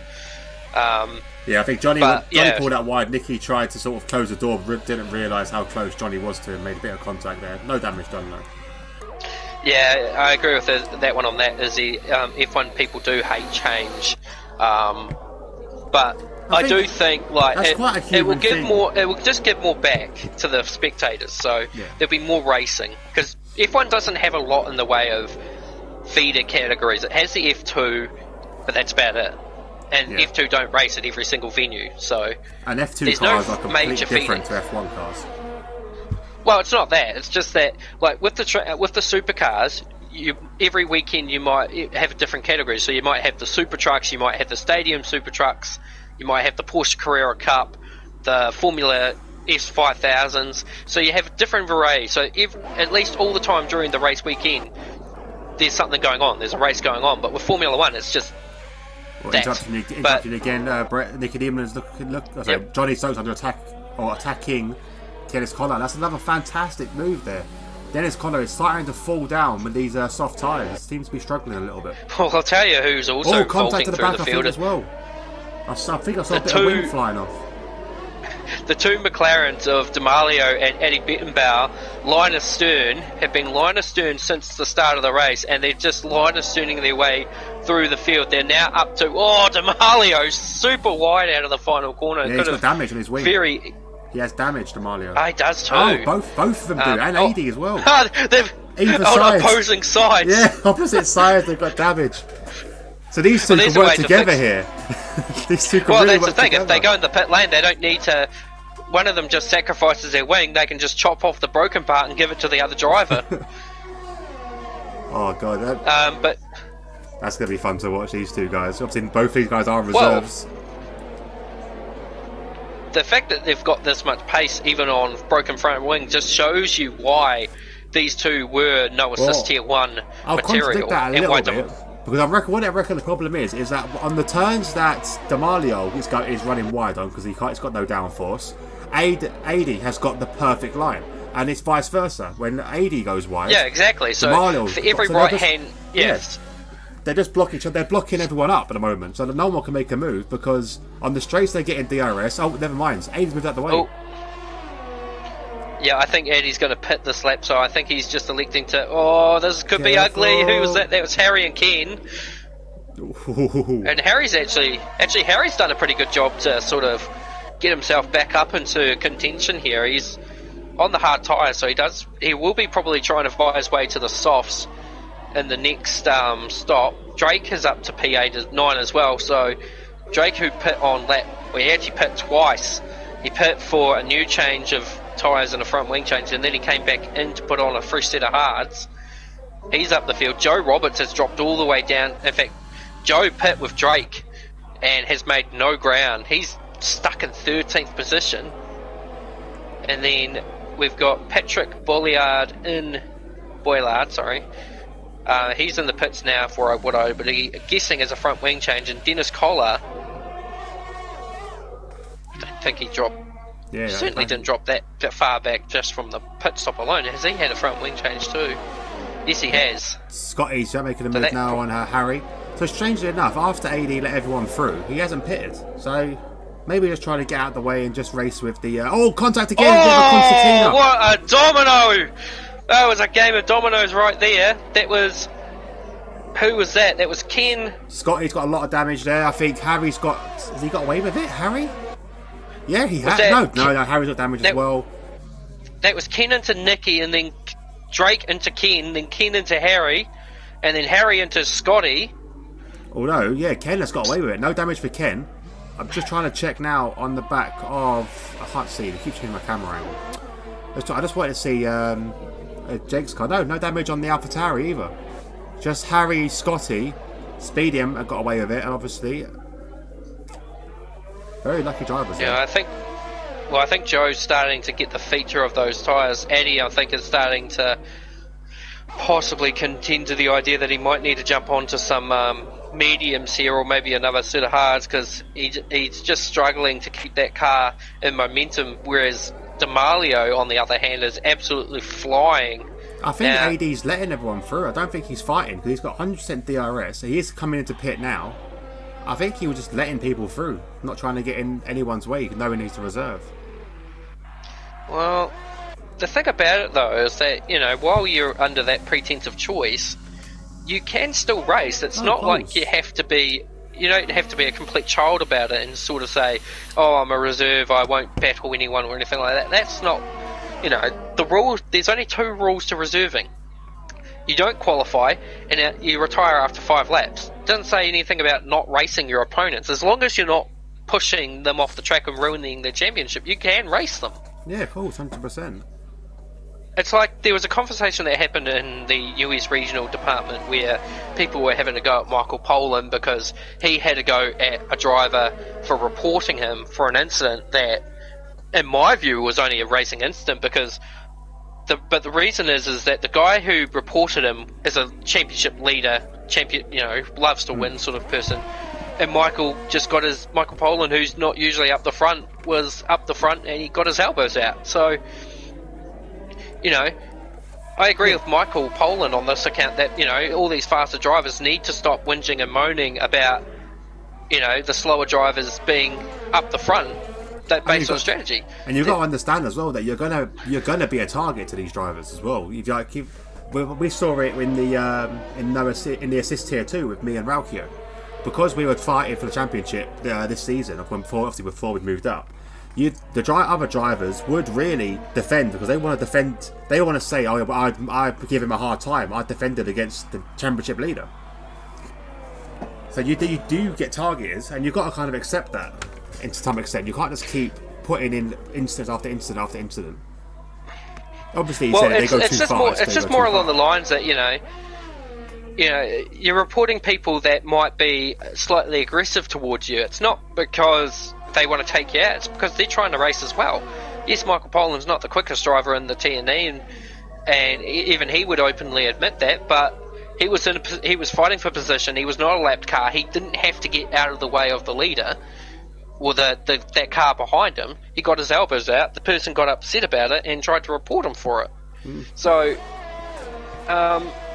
I think Johnny pulled out wide. Nicky tried to sort of close the door, but didn't realise how close Johnny was to him. Made a bit of contact there. No damage done though. Yeah, I agree with that one on that. Is the F1 people do hate change, but I do think like it will give more. It will just give more back to the spectators. So there'll be more racing, because F1 doesn't have a lot in the way of feeder categories. It has the F2, but that's about it. And F2 don't race at every single venue, so and F2 cars are completely different to F1 cars. Well, it's not that. It's just that, like with the supercars, every weekend you might have different categories. So you might have the super trucks, you might have the stadium super trucks, you might have the Porsche Carrera Cup, the Formula S5000s. So you have different variety. So at least all the time during the race weekend, there's something going on. There's a race going on. But with Formula One, it's just interrupting again. Nicky Niemann is Johnny Stokes under attack or attacking Dennis Collar. That's another fantastic move there. Dennis Collar is starting to fall down with these soft tyres. Seems to be struggling a little bit. Well, I'll tell you who's also contact to the back, through the field as well. I think I saw a bit of wind flying off. The two McLarens of D'Amelio and Eddie Bittenbauer, Linus Stern, have been Linus Stern since the start of the race, and they're just Linus Sterning their way through the field. They're now up to D'Amelio super wide out of the final corner. Yeah, he's got damage on his wing. He has damage, D'Amelio. He does too. Oh, both of them do, and AD as well. They've on opposing sides. Yeah, opposite sides, they've got damage. So these two can work together here. These two can really work together. Well, that's the thing. If they go in the pit lane, they don't need to. One of them just sacrifices their wing. They can just chop off the broken part and give it to the other driver. Oh god, but that's going to be fun to watch, these two guys. Obviously, both these guys are reserves. The fact that they've got this much pace, even on broken front wing, just shows you why these two were no assist tier 1 I'll material. That a little bit. Because I reckon the problem is that on the turns that D'Amelio is running wide on, because he's got no downforce, AD has got the perfect line, and it's vice versa. When AD goes wide, yeah, exactly. So for every hand, yes, they just block each other. They're blocking everyone up at the moment, so that no one can make a move, because on the straights they get in DRS. Oh, never mind, AD's moved out the way. Oh. Yeah, I think Eddie's going to pit this lap, so I think he's just electing to... Oh, this could be ugly. Who was that? That was Harry and Ken. Ooh. And Harry's actually Harry's done a pretty good job to sort of get himself back up into contention here. He's on the hard tyre, so he will be probably trying to fight his way to the softs in the next stop. Drake is up to P9 as well, so Drake, who pit on lap... Well, he actually pit twice. He pit for a new change of tyres and a front wing change, and then he came back in to put on a fresh set of hards. He's up the field. Joe Roberts has dropped all the way down. In fact, Joe pit with Drake and has made no ground. He's stuck in 13th position. And then we've got Patrick Boillard, sorry. He's in the pits now for what I would be guessing is a front wing change, and Dennis Collar, I don't think he dropped. Yeah, certainly didn't drop that far back just from the pit stop alone. Has he had a front wing change too? Yes, he has. Scotty's making a move now on Harry. So strangely enough, after AD let everyone through, he hasn't pitted. So maybe just trying to get out of the way and just race with the... contact again! Oh, what a domino! Oh, it was a game of dominoes right there. That was... Who was that? That was Ken. Scotty's got a lot of damage there. I think Harry's got... Has he got away with it, Harry? Yeah, he has. No, Harry's got damage as well. That was Ken into Nicky, and then Drake into Ken, then Ken into Harry, and then Harry into Scotty. Although, yeah, Ken has got away with it. No damage for Ken. I'm just trying to check now on the back of... I can't see. They keep changing my camera angle. I just wanted to see Jake's card. No damage on the AlphaTauri either. Just Harry, Scotty, Speedy got away with it, and obviously very lucky drivers. Yeah, I think Joe's starting to get the feature of those tyres. Eddie, I think, is starting to possibly contend to the idea that he might need to jump onto some mediums here, or maybe another set of hards, because he's just struggling to keep that car in momentum, whereas D'Amelio, on the other hand, is absolutely flying. I think AD's letting everyone through. I don't think he's fighting, because he's got 100% DRS. He is coming into pit now. I think he was just letting people through, not trying to get in anyone's way, knowing he's to reserve. Well, the thing about it, though, is that, you know, while you're under that pretense of choice, you can still race. It's not like you have to be... You don't have to be a complete child about it and sort of say, oh, I'm a reserve, I won't battle anyone or anything like that. That's not... You know, the rules. There's only 2 rules to reserving. You don't qualify, and you retire after 5 laps. It doesn't say anything about not racing your opponents. As long as you're not pushing them off the track and ruining the championship, you can race them. Yeah, of course, 100%. It's like there was a conversation that happened in the US regional department where people were having to go at Michael Pollan because he had to go at a driver for reporting him for an incident that, in my view, was only a racing incident, because the reason is that the guy who reported him is a championship leader, loves to win sort of person, and Michael Pollan, who's not usually up the front, was up the front and he got his elbows out. So, you know, I agree with Michael Pollan on this account that, you know, all these faster drivers need to stop whinging and moaning about, you know, the slower drivers being up the front. That based on strategy, and you've got to understand as well that you're gonna be a target to these drivers as well. We saw it in the assist tier 2 with me and Raukio, because we were fighting for the championship this season. Before we moved up, other drivers would really defend, because they want to defend. They want to say, "Oh, I'd give him a hard time. I defended against the championship leader." So you do get targeted, and you've got to kind of accept that. To some extent, you can't just keep putting in incident after incident after incident. Obviously, they go too far. It's just more along the lines that, you know, you're reporting people that might be slightly aggressive towards you. It's not because they want to take you out; it's because they're trying to race as well. Yes, Michael Pollan's not the quickest driver in the TNE, and even he would openly admit that. But he was fighting for position. He was not a lapped car. He didn't have to get out of the way of the leader or that car behind him. He got his elbows out. The person got upset about it and tried to report him for it. So,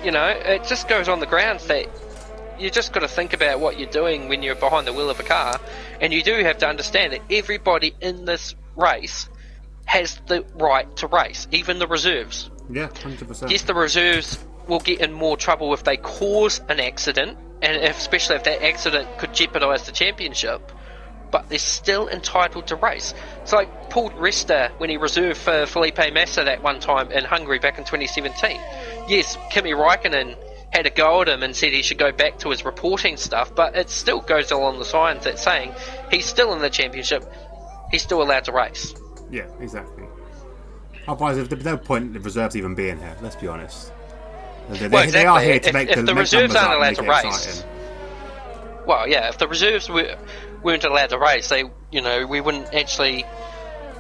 you know, it just goes on the grounds that you just got to think about what you're doing when you're behind the wheel of a car, and you do have to understand that everybody in this race has the right to race, even the reserves. Yeah, 100%. Yes, the reserves will get in more trouble if they cause an accident, and especially if that accident could jeopardise the championship, but they're still entitled to race. It's like Paul Resta when he reserved for Felipe Massa that one time in Hungary back in 2017. Yes, Kimi Räikkönen had a go at him and said he should go back to his reporting stuff, but it still goes along the lines that saying he's still in the championship, he's still allowed to race. Yeah, exactly. Otherwise, there's no point in the reserves even being here, let's be honest. They are here to make the reserves aren't allowed to race. Exciting. Well, yeah, if the reserves weren't allowed to race, we wouldn't actually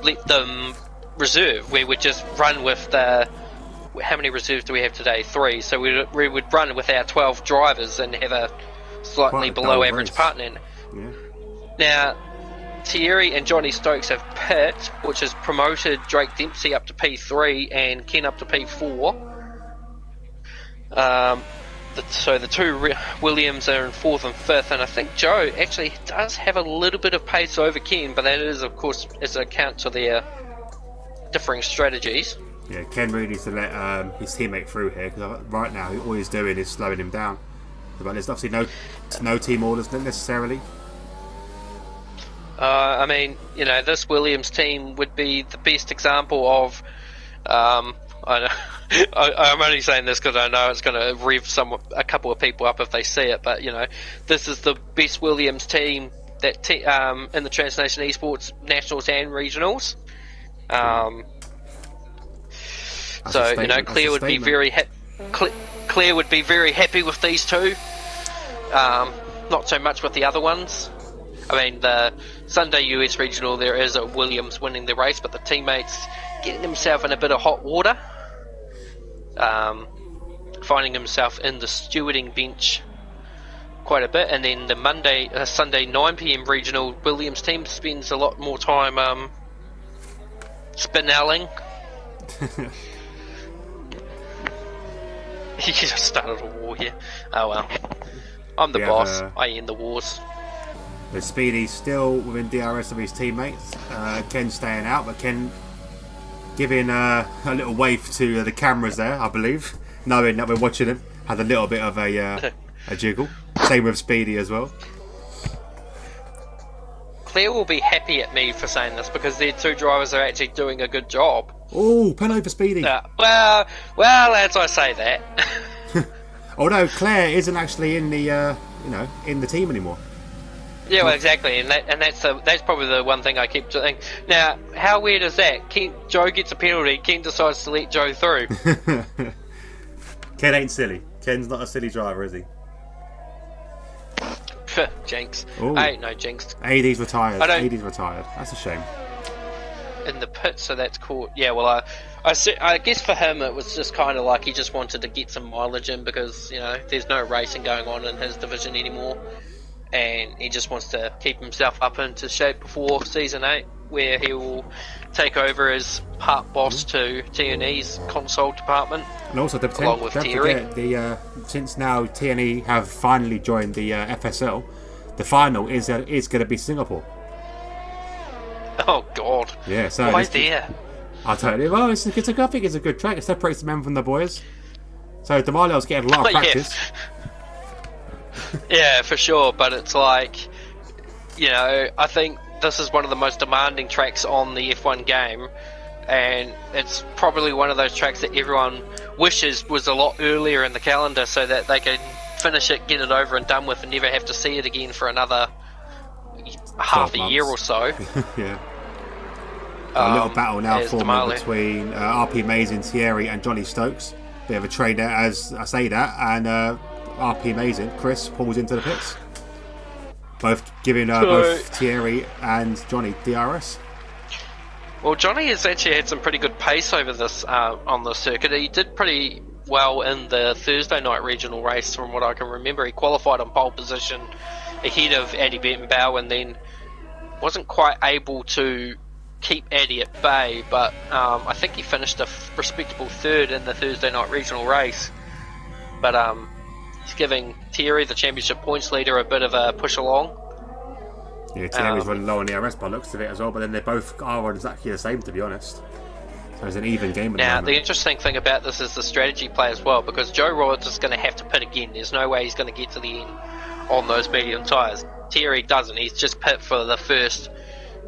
let them reserve. We would just run with the... How many reserves do we have today? 3. So we would run with our 12 drivers and have a slightly below average partner. Yeah. Now, Thierry and Johnny Stokes have pit, which has promoted Drake Dempsey up to P3 and Ken up to P4. So the two Williams are in 4th and 5th, and I think Joe actually does have a little bit of pace over Ken, but that is, of course, as an account to their differing strategies. Yeah, Ken really needs to let his teammate through here, because right now all he's doing is slowing him down. But there's obviously no team orders necessarily. I mean, this Williams team would be the best example of. I'm only saying this because I know it's going to rev a couple of people up if they see it, but this is the best Williams team that in the Trans Nation Esports Nationals and Regionals. So Claire would be Claire would be very happy with these two. Not so much with the other ones. I mean, the Sunday US Regional, there is a Williams winning the race, but the teammates getting himself in a bit of hot water, finding himself in the stewarding bench quite a bit. And then the Sunday 9 PM Regional, Williams team spends a lot more time spinelling. He just started a war here. Oh well. I'm the boss. I end the wars. But Speedy still within DRS of his teammates. Ken staying out, but Ken giving a little wave to the cameras there, I believe, knowing that we're watching him. Had a little bit of a jiggle. Same with Speedy as well. Claire will be happy at me for saying this because their two drivers are actually doing a good job. Oh, pen over Speedy. Well, as I say that. Although Claire isn't actually in the in the team anymore. Yeah, well, exactly, and that's probably the one thing I keep saying. Now, how weird is that? Joe gets a penalty, Ken decides to let Joe through. Ken ain't silly. Ken's not a silly driver, is he? Jinx. Ooh. I ain't no jinx. AD's retired. AD's retired. That's a shame. In the pit, so that's cool. Yeah, well, I guess for him it was just kind of like he just wanted to get some mileage in because there's no racing going on in his division anymore. And he just wants to keep himself up into shape before Season 8, where he will take over as part boss to TNE's console department. And also, along with Thierry. Since now TNE have finally joined the FSL, the final is going to be Singapore. Oh, God. Yeah, so why there? I'll tell you. Well, I think it's a good track. It separates the men from the boys. So Demarleo's getting a lot of practice. Yeah, for sure, but it's like, I think this is one of the most demanding tracks on the F1 game, and it's probably one of those tracks that everyone wishes was a lot earlier in the calendar so that they can finish it, get it over and done with, and never have to see it again for another half a year or so. Yeah. A little battle now forming between RP Mazin, Thierry and Johnny Stokes. Bit of a trade there as I say that, and RP Mazin, Chris, pulls into the pits. Both giving both Thierry and Johnny DRS. Well, Johnny has actually had some pretty good pace over this on the circuit. He did pretty well in the Thursday night regional race from what I can remember. He qualified on pole position ahead of Addy Bettenbauer and then wasn't quite able to keep Addy at bay, but I think he finished a respectable third in the Thursday night regional race. But he's giving Thierry, the championship points leader, a bit of a push along. Yeah, Thierry's running low on the RS by looks of it as well, but then they both are on exactly the same, to be honest. So it's an even game at the moment. The interesting thing about this is the strategy play as well, because Joe Roberts is going to have to pit again. There's no way he's going to get to the end on those medium tyres. Thierry doesn't. He's just pit for the first,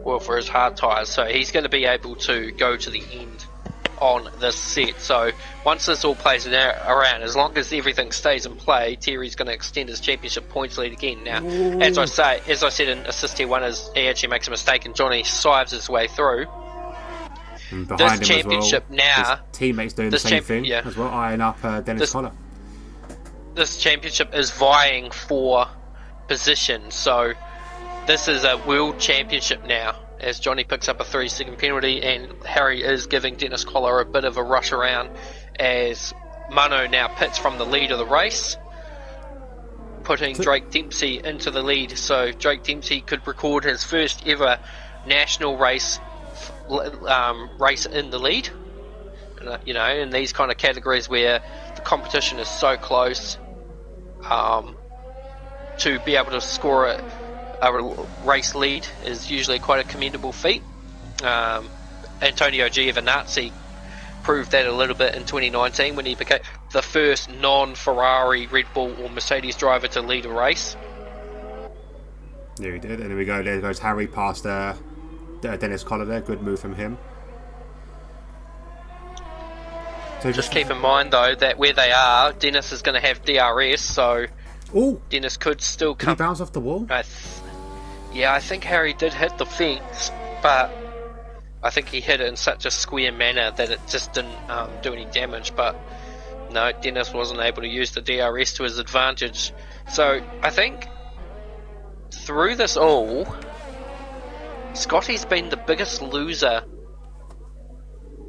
for his hard tyres. So he's going to be able to go to the end on this set. So once this all plays around, as long as everything stays in play, Thierry's going to extend his championship points lead again. Now, as I said in assist tier 1, he actually makes a mistake and Johnny sives his way through. And behind this him championship as well, now, his teammates doing the same thing as well, eyeing up Dennis Collar. This championship is vying for position, so this is a world championship now, as Johnny picks up a 3-second penalty and Harry is giving Dennis Collar a bit of a rush around as Mano now pits from the lead of the race, putting Drake Dempsey into the lead, so Drake Dempsey could record his first ever national race in the lead. In these kind of categories where the competition is so close, to be able to score a race lead is usually quite a commendable feat. Antonio Giovinazzi proved that a little bit in 2019 when he became the first non-Ferrari, Red Bull or Mercedes driver to lead a race. Yeah, he did. And there we go. There goes Harry past Dennis Collar there. Good move from him. So just keep in mind, though, that where they are, Dennis is going to have DRS, so Dennis could still come. Did he bounce off the wall? Yeah, I think Harry did hit the fence, but I think he hit it in such a square manner that it just didn't do any damage. But no, Dennis wasn't able to use the DRS to his advantage. So I think through this all, Scotty's been the biggest loser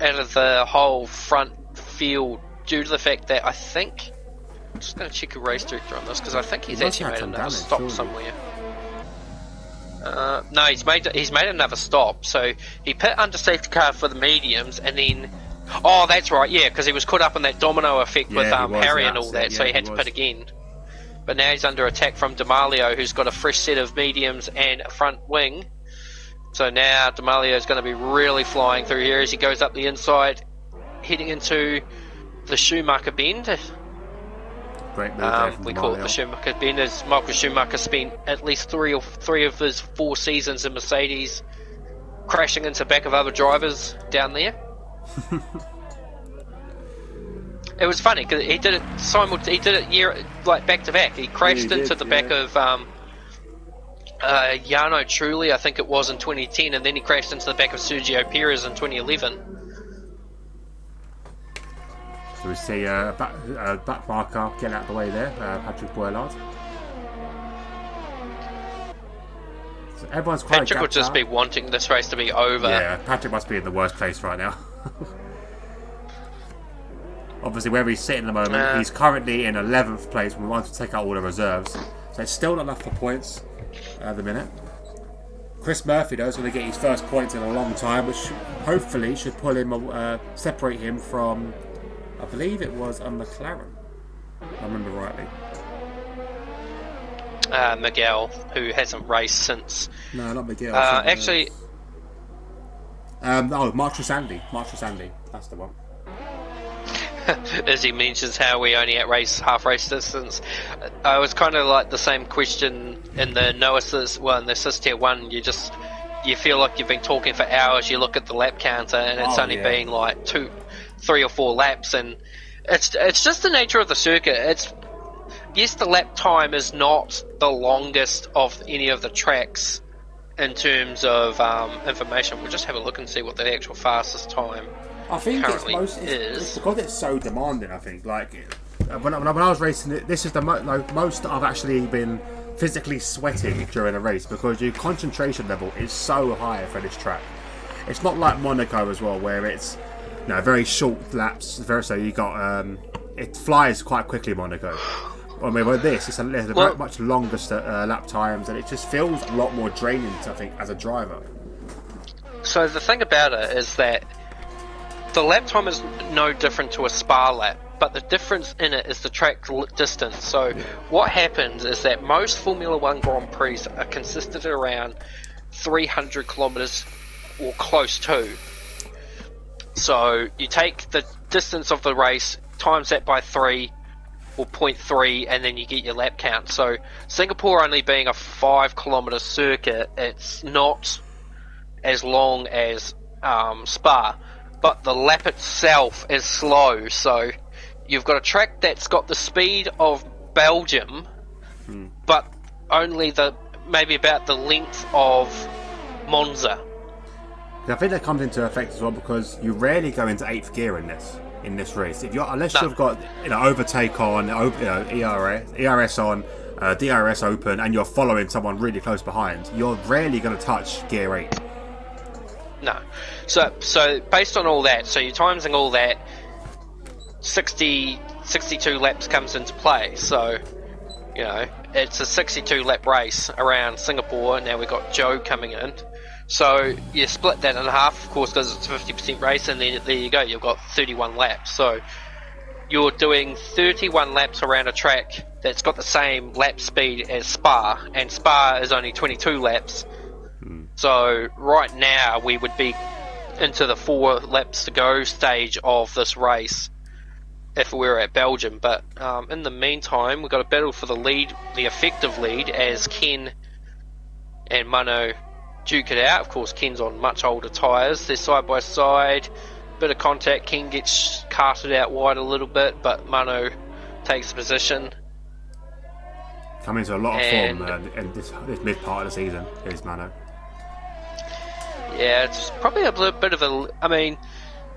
out of the whole front field due to the fact that I think, I'm just going to check a race director on this because I think he's actually made another stop somewhere. No, he's made another stop. So he pit under safety car for the mediums, and then that's right, yeah, because he was caught up in that domino effect with Harry and all that, so he had to pit again. But now he's under attack from D'Amelio, who's got a fresh set of mediums and a front wing. So now D'Amelio is going to be really flying through here as he goes up the inside, heading into the Schumacher bend. Great move we call it the Schumacher bend, as Michael Schumacher spent at least three of his 4 seasons in Mercedes crashing into the back of other drivers down there. It was funny because he did it back to back. He crashed into the back of Jarno Trulli, I think it was, in 2010, and then he crashed into the back of Sergio Perez in 2011. So we see back marker getting out of the way there, Patrick Boillard. So everyone's quite Patrick would just be wanting this race to be over. Yeah, Patrick must be in the worst place right now. Obviously, where he's sitting at the moment, he's currently in 11th place when we want to take out all the reserves. So it's still not enough for points at the minute. Chris Murphy, though, is going to get his first points in a long time, which hopefully should pull him, separate him from, I believe it was a McLaren, if I remember rightly. Miguel, who hasn't raced since. No, not Miguel. Actually. Marshall Sandy. That's the one. As he mentions how we only half race distance, I was kind of like the same question in the no assist, in the assist tier 1. You feel like you've been talking for hours. You look at the lap counter and it's only been like 2, 3 or 4 laps, and it's just the nature of the circuit. Yes, the lap time is not the longest of any of the tracks in terms of information. We'll just have a look and see what the actual fastest time I think it's because it's so demanding. I think when I was racing it, this is the most I've actually been physically sweating during a race, because your concentration level is so high for this track. It's not like Monaco as well, where it's very short laps. So you got it flies quite quickly, Monaco. I mean, with this, it's much longer lap times, and it just feels a lot more draining, I think, as a driver. So the thing about it is that the lap time is no different to a Spa lap, but the difference in it is the track distance. So what happens is that most Formula 1 Grand Prix are consistent around 300 kilometres or close to. So you take the distance of the race, times that by 3 or 0.3, and then you get your lap count. So Singapore only being a 5 kilometre circuit, it's not as long as Spa. But the lap itself is slow, so you've got a track that's got the speed of Belgium, but only maybe about the length of Monza. I think that comes into effect as well, because you rarely go into 8th gear in this race. Unless you've got overtake on, ERS on, DRS open, and you're following someone really close behind, you're rarely going to touch gear 8. No. So based on all that, so you're timesing all that, 62 laps comes into play. So, it's a 62 lap race around Singapore. Now we've got Joe coming in. So you split that in half, of course, because it's a 50% race, and then there you go, you've got 31 laps. So you're doing 31 laps around a track that's got the same lap speed as Spa, and Spa is only 22 laps. So right now we would be into the 4 laps to go stage of this race if we were at Belgium. But in the meantime, we've got a battle for the lead, the effective lead, as Ken and Mano duke it out. Of course, Ken's on much older tyres. They're side by side, bit of contact. Ken gets carted out wide a little bit, but Mano takes the position. Coming into a lot of form in this mid part of the season is Mano. Yeah, it's probably a bit of a... I mean,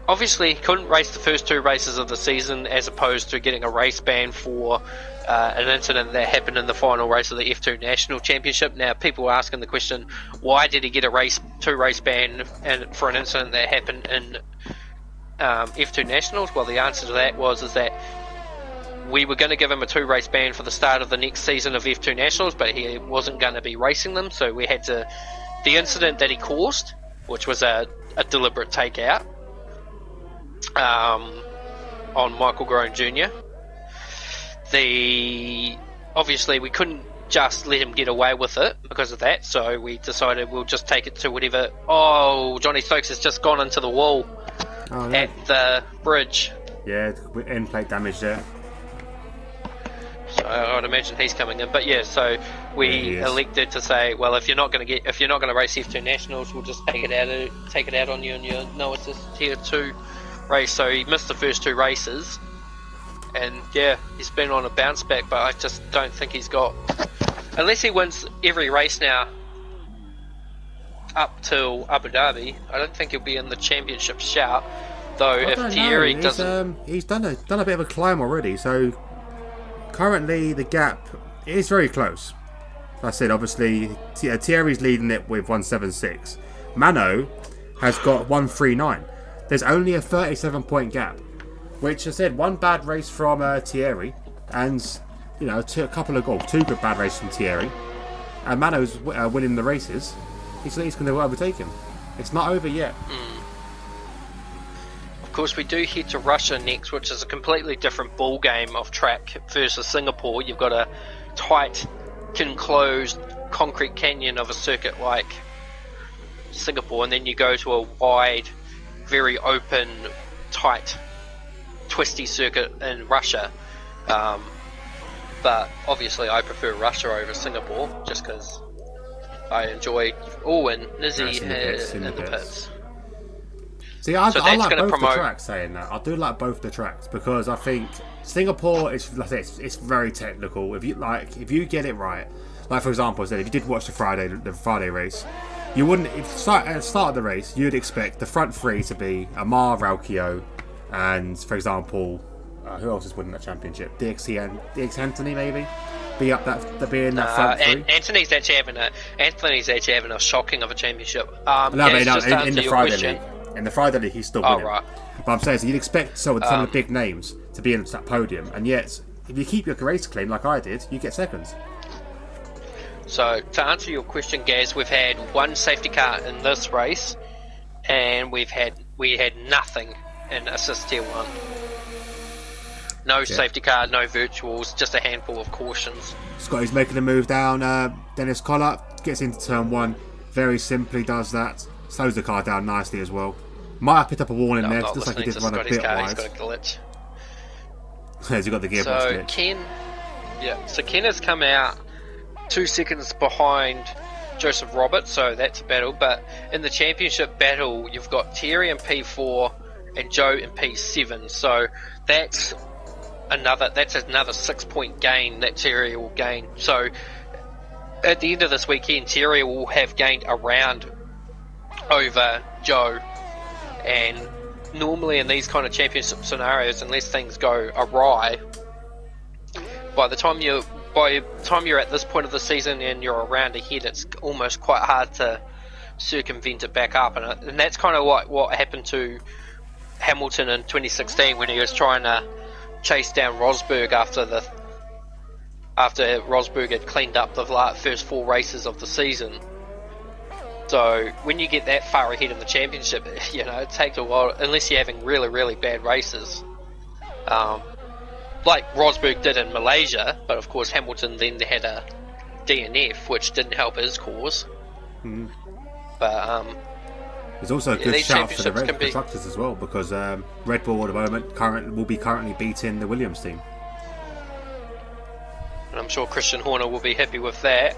obviously he couldn't race the first 2 races of the season, as opposed to getting a race ban for an incident that happened in the final race of the F2 National Championship. Now, people are asking the question, why did he get a 2 race ban for an incident that happened in F2 Nationals? Well, the answer to that is that we were going to give him a 2 race ban for the start of the next season of F2 Nationals, but he wasn't going to be racing them, so we had to... The incident that he caused, which was a deliberate takeout on Michael Groen Jr., obviously we couldn't just let him get away with it because of that, so we decided we'll just take it to whatever... Oh, Johnny Stokes has just gone into the wall at the bridge. Yeah, end plate damage there. So I'd imagine he's coming in, but yeah. So we elected to say, well, if you're not going to race F2 Nationals, we'll just take it out on you in your no assist tier 2 race. So he missed the first 2 races, and yeah, he's been on a bounce back. But I just don't think he's got, unless he wins every race now up till Abu Dhabi, I don't think he'll be in the championship shout. Though if Thierry doesn't, he's done a bit of a climb already. So currently the gap is very close. Like I said, obviously Thierry's leading it with 176. Mano has got 139. There's only a 37-point gap, which I said, one bad race from Thierry, and a couple of goals, 2 good bad races from Thierry, and Mano's winning the races. He's going to overtake him. It's not over yet. Of course, we do head to Russia next, which is a completely different ball game of track versus Singapore. You've got a tight, enclosed concrete canyon of a circuit like Singapore, and then you go to a wide, very open, tight, twisty circuit in Russia. But obviously I prefer Russia over Singapore, just because I enjoy... Oh, and Nizzy in the pits. See, I like both the tracks, saying that. I do like both the tracks, because I think Singapore is, like I said, it's very technical. If you get it right, like for example, I said, if you did watch the Friday race, you wouldn't, at the start of the race, you'd expect the front 3 to be Amar, Raukio, and for example, who else is winning that championship? DxT and Anthony maybe be up that be in that front 3. Anthony's actually having a shocking of a championship. In the Friday league. In the Friday league, he's still winning. Right. But I'm saying, so you'd expect some of the big names to be in that podium, and yet if you keep your race clean like I did, you get seconds. So to answer your question, Gaz, we've had 1 safety car in this race, and we had nothing in assist tier 1. No safety car, no virtuals, just a handful of cautions. Scotty's making a move down. Dennis Collar gets into turn 1, very simply does that. Slows the car down nicely as well. Might have picked up a warning there, just like he did run a bit wide. He's got a glitch. He's got the gearbox glitch. So Ken has come out 2 seconds behind Joseph Roberts, so that's a battle. But in the championship battle, you've got Thierry in P4 and Joe in P7. So that's another 6-point gain that Thierry will gain. So at the end of this weekend, Thierry will have gained a round over Joe, and normally in these kind of championship scenarios, unless things go awry, by the time you're at this point of the season and you're a round ahead, it's almost quite hard to circumvent it back up, and that's kind of what happened to Hamilton in 2016 when he was trying to chase down Rosberg after Rosberg had cleaned up the first 4 races of the season. So when you get that far ahead in the championship, it takes a while, unless you're having really, really bad races. Like Rosberg did in Malaysia, but of course Hamilton then had a DNF, which didn't help his cause. But It's also a good these shout for the championships can be. constructors as well, because Red Bull at the moment will be currently beating the Williams team. And I'm sure Christian Horner will be happy with that.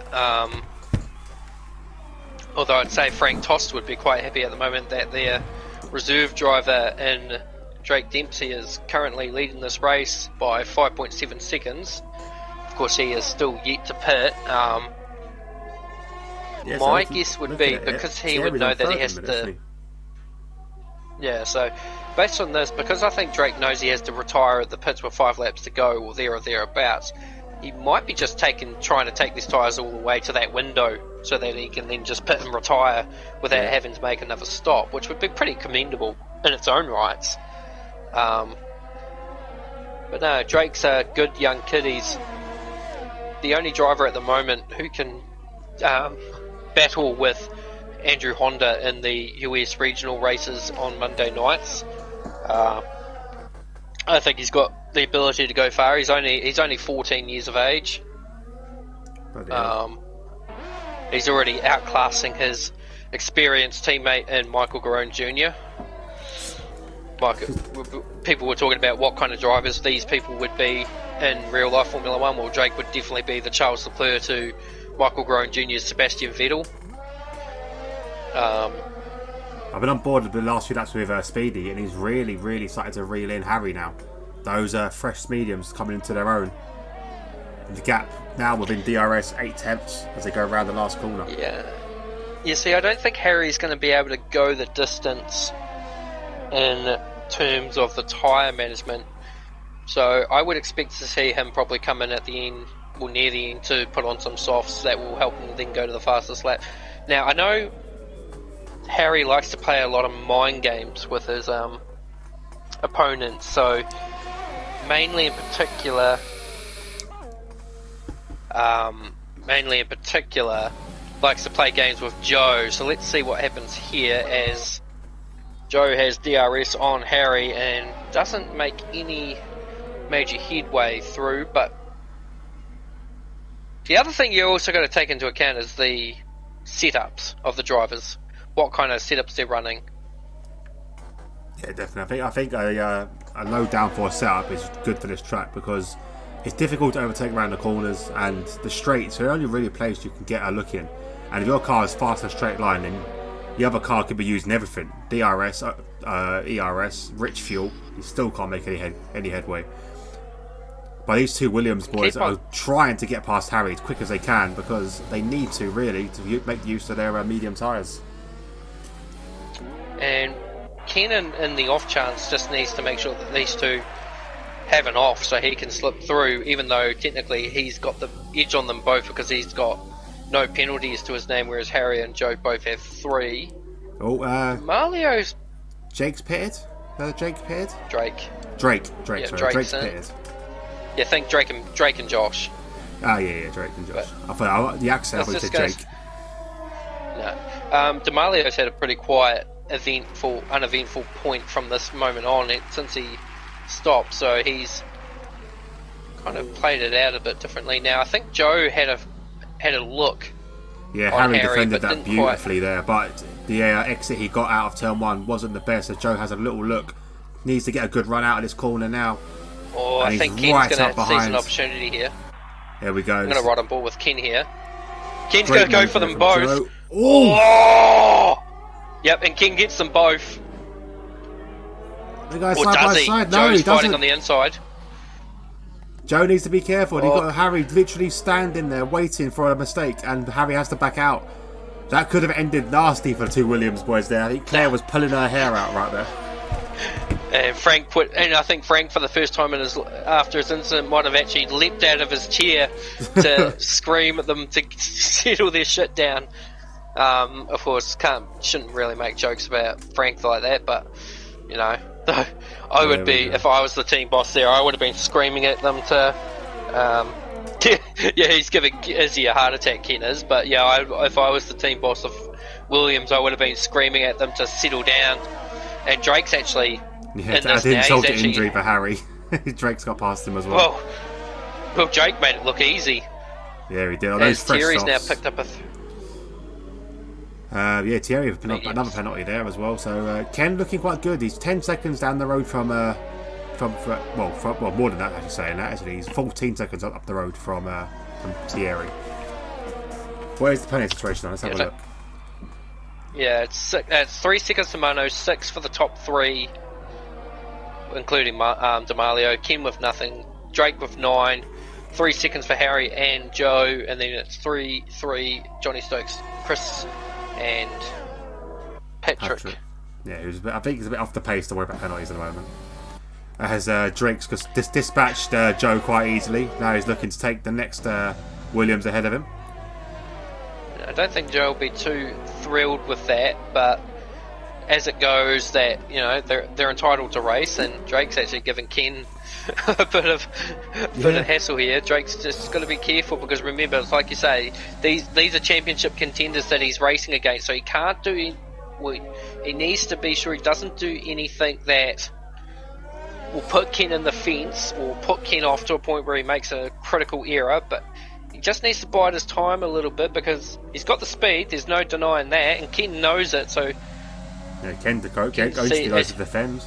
Although I'd say Frank Tost would be quite happy at the moment that their reserve driver in Drake Dempsey is currently leading this race by 5.7 seconds. Of course, he is still yet to pit. My guess would be, because he would know that he has to... Yeah, so based on this, because I think Drake knows he has to retire at the pits with 5 laps to go, or there or thereabouts, he might be just trying to take these tyres all the way to that window so that he can then just pit and retire without having to make another stop, which would be pretty commendable in its own rights. But no, Drake's a good young kid. He's the only driver at the moment who can battle with Andrew Honda in the US regional races on Monday nights. I think he's got the ability to go far. He's only 14 years of age. He's already outclassing his experienced teammate in Michael Garone Jr. People were talking about what kind of drivers these people would be in real life Formula 1. Well, Drake would definitely be the Charles Leclerc to Michael Garone Jr.'s Sebastian Vettel. I've been on board the last few laps with Speedy, and he's really started to reel in Harry now. Those fresh mediums coming into their own. The gap now within DRS 8/10 as they go around the last corner. Yeah. You see, I don't think Harry's going to be able to go the distance in terms of the tyre management. So I would expect to see him probably come in at the end, or near the end, to put on some softs that will help him then go to the fastest lap. Now, I know Harry likes to play a lot of mind games with his opponents, so mainly in particular likes to play games with Joe. So let's see what happens here as Joe has DRS on Harry and doesn't make any major headway through. But the other thing you also got to take into account is the setups of the drivers, what kind of setups they're running. Yeah, definitely. I think a low downforce setup is good for this track because it's difficult to overtake around the corners, and the straights are the only really place you can get a look in. And if your car is fast and straight line, then the other car could be using everything. DRS, ERS, rich fuel. You still can't make any headway. But these two Williams boys are trying to get past Harry as quick as they can because they need to, really, to make use of their medium tyres. And Kenan, in the off chance, just needs to make sure that these two have an off so he can slip through, even though technically he's got the edge on them both because he's got no penalties to his name, whereas Harry and Joe both have 3. Oh, Marlio's... Jake's pitted? Jake pitted? Drake. Sorry, Drake's pitted. Yeah, think Drake and Josh. Ah, yeah, Drake and Josh. I thought the accent was to Jake. No. D'Amalio's had a pretty quiet, uneventful point from this moment on since he stopped, so he's kind of played it out a bit differently. Now, I think Joe had a look. Yeah, Harry defended that beautifully there, but the exit he got out of turn 1 wasn't the best, so Joe has a little look. Needs to get a good run out of this corner now. Oh, I think Ken's going to seize an opportunity here. There we go. I'm going to ride on board with Ken here. Ken's going to go for them both. Oh! Yep, and Ken gets them both. The guy's side by side. No, Joe's he fighting doesn't. on the inside. Joe needs to be careful. You've got Harry literally standing there waiting for a mistake, and Harry has to back out. That could have ended nasty for the two Williams boys there. I think Claire was pulling her hair out right there. And I think Frank, for the first time after his incident, might have actually leapt out of his chair to scream at them to settle their shit down. Of course, shouldn't really make jokes about Frank like that, but you know, I would be, if I was the team boss there, I would have been screaming at them to. Yeah, he's giving Izzy a heart attack, Ken is, but yeah, if I was the team boss of Williams, I would have been screaming at them to settle down. And Drake's actually. Yeah, I didn't insult the injury for Harry. Drake's got past him as well. Well, Drake made it look easy. Yeah, he did. As Terry's now picked up Thierry with another penalty there as well. So Ken looking quite good. He's 10 seconds down the road from more than that. Actually, saying that actually, he's 14 seconds up the road from Thierry. Where's the penalty situation? Let's have a look. Yeah, it's 3 seconds for Mano, 6 for the top 3, including D'Amelio. Ken with nothing, Drake with 9, 3 seconds for Harry and Joe, and then it's 3, Johnny Stokes, Chris, and Patrick. Yeah, I think he's a bit off the pace to worry about penalties at the moment. As Drake's dispatched Joe quite easily. Now he's looking to take the next Williams ahead of him. I don't think Joe will be too thrilled with that, but as it goes, that they're entitled to race, and Drake's actually giving Ken a bit of hassle here. Drake's just got to be careful because remember, it's like you say, these are championship contenders that he's racing against, so he can't do. He needs to be sure he doesn't do anything that will put Ken in the fence or put Ken off to a point where he makes a critical error, but he just needs to bide his time a little bit because he's got the speed, there's no denying that, and Ken knows it, so... Yeah, Ken goes to defend.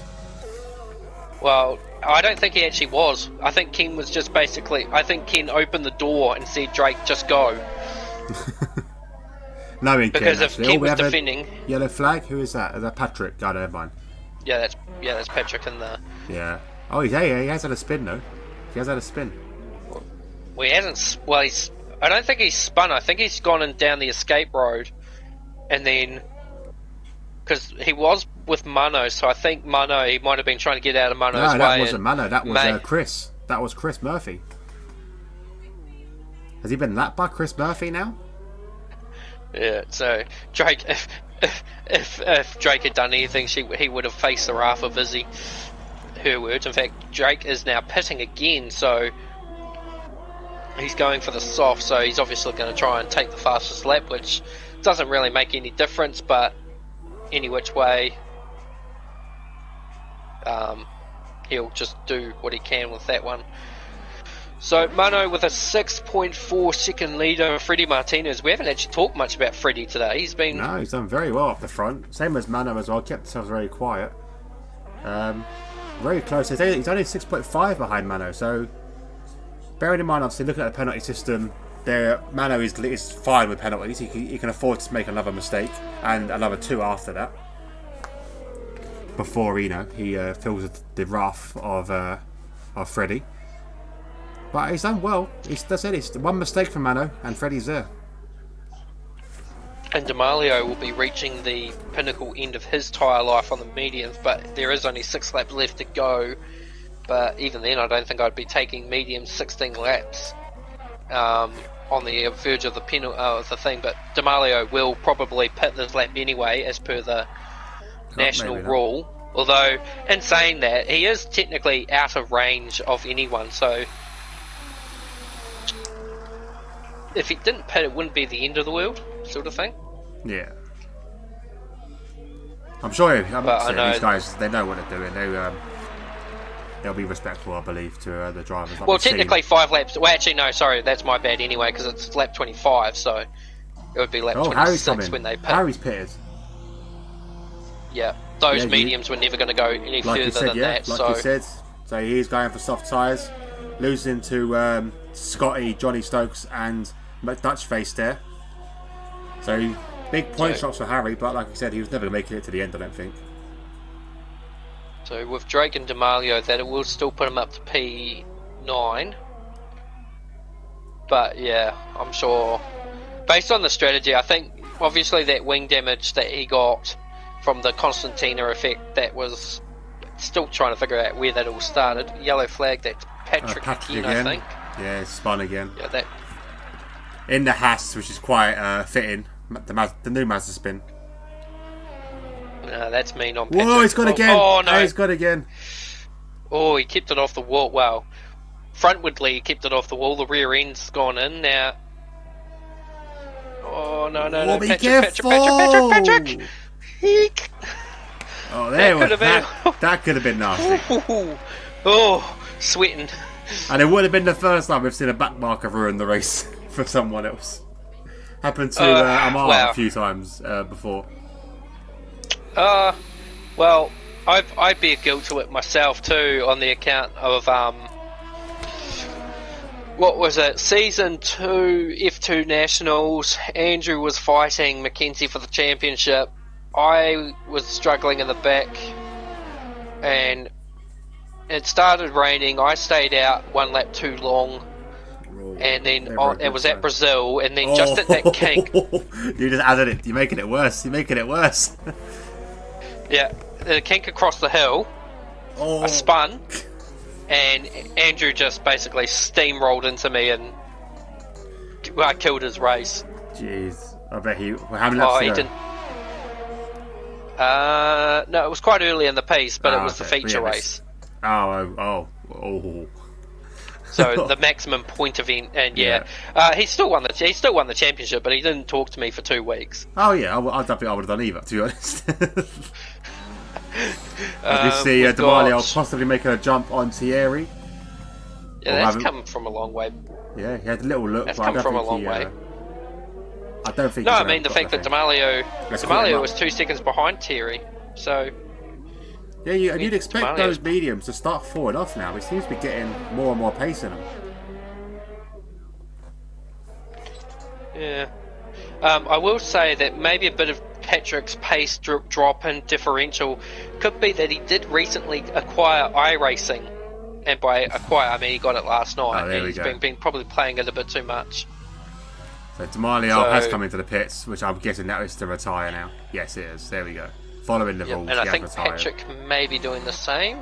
Well, I don't think he actually was. I think Ken was just basically... I think Ken opened the door and said, Drake, just go. No, because if Ken was defending... Yellow flag? Who is that? Is that Patrick? Oh, never mind. Yeah, that's Patrick in the... Yeah. Oh, yeah, he has had a spin, though. He has had a spin. Well, he hasn't... Well, I don't think he's spun. I think he's gone down the escape road. And then... Because he was with Mano, so I think Mano, he might have been trying to get out of Mano's way. No, that wasn't Mano. That was Chris. That was Chris Murphy. Has he been lapped by Chris Murphy now? Yeah, so Drake... If Drake had done anything, he would have faced the wrath of Izzy. Her words. In fact, Drake is now pitting again, so he's going for the soft, so he's obviously going to try and take the fastest lap, which doesn't really make any difference, but any which way, he'll just do what he can with that one. So Mano with a 6.4 second lead over Freddie Martinez. We haven't actually talked much about Freddie today. He's done very well up the front. Same as Mano as well. Kept themselves very quiet. Very close. He's only 6.5 behind Mano. So bearing in mind, obviously, looking at the penalty system, Mano is fine with penalties. He can afford to make another mistake and another 2 after that. Before he feels the wrath of Freddie. But he's done well. That's it. It's one mistake from Mano, and Freddie's there. And D'Amelio will be reaching the pinnacle end of his tyre life on the mediums, but there is only 6 laps left to go. But even then, I don't think I'd be taking mediums 16 laps on the verge of the thing. But D'Amelio will probably pit this lap anyway, as per the national rule. Although, in saying that, he is technically out of range of anyone, so... If he didn't pit, it wouldn't be the end of the world, sort of thing. Yeah. I'm sure these guys, they know what they're doing. They'll be respectful, I believe, to the drivers. Well, technically 5 laps. Well, actually, no, sorry, that's my bad anyway, because it's lap 25, so it would be lap 26 when they pit. Harry's pitted. Yeah, those mediums were never going to go any further than that. Like you said, so he's going for soft tyres, losing to Scotty, Johnny Stokes, and Dutch face there. So big point shots for Harry, but like I said, he was never making it to the end, I don't think. So with Drake and D'Amelio, that it will still put him up to P9. But yeah, I'm sure based on the strategy, I think obviously that wing damage that he got from the Constantina effect, that was still trying to figure out where that all started. Yellow flag, that's Patrick again, I think. Yeah, it's spun again. Yeah, that in the Haas, which is quite fitting. The new Mazda spin. No, that's mean on Patrick. Whoa, he's got again. Oh no, he's got again. Oh, he kept it off the wall. Wow. Frontwardly, he kept it off the wall. The rear end's gone in now. Oh no! Patrick! Eek. Oh, that could have been nasty. Oh, sweating. And it would have been the first time we've seen a back marker ruin the race for someone else. Happened to Amar well, a few times before. Well, I bear guilt to it myself too, on the account of what was it? Season 2 F2 Nationals. Andrew was fighting Mackenzie for the championship. I was struggling in the back, and it started raining. I stayed out one lap too long, and then it was at Brazil, and then just at that kink. You just added it. You're making it worse. Yeah, the kink across the hill. I spun, and Andrew just basically steamrolled into me, and I killed his race. Jeez, I bet he. How many laps did he didn't. No, it was quite early in the piece, but it was the feature race. Oh. So the maximum point event, and he still won the championship, but he didn't talk to me for 2 weeks. Oh yeah, I don't think I would have done either, to be honest. We see D'Amelio possibly making a jump on Thierry. Yeah, that's come from a long way. Yeah, he had a little look. That's come from a long way. I don't think. No, I mean the fact that D'Amelio was 2 seconds behind Thierry, so. Yeah, you'd expect those mediums to start falling off now. It seems to be getting more and more pace in them. Yeah. I will say that maybe a bit of Patrick's pace drop in differential could be that he did recently acquire iRacing. And by acquire, I mean he got it last night. There He's been probably playing it a bit too much. So D'Amelio has come into the pits, which I'm guessing that is to retire now. Yes, it is. There we go. Following the rules, and I think retired. Patrick may be doing the same.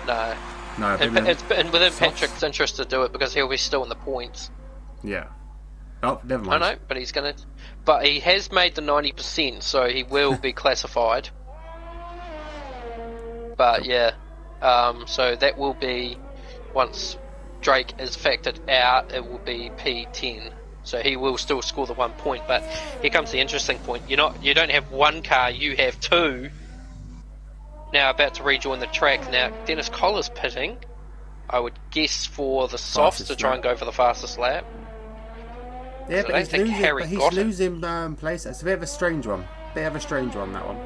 No, and within Patrick's interest to do it because he'll be still in the points. Yeah. Oh, never mind. I know, but But he has made the 90%, so he will be classified. But yeah, so that will be once Drake is factored out, it will be P10. So he will still score the 1 point, but here comes the interesting point. You don't have one car, you have 2. Now about to rejoin the track. Now Dennis Coller's pitting, I would guess for the softs to try and go for the fastest lap. Yeah, so but he's losing place. It's a bit of a strange one. That one.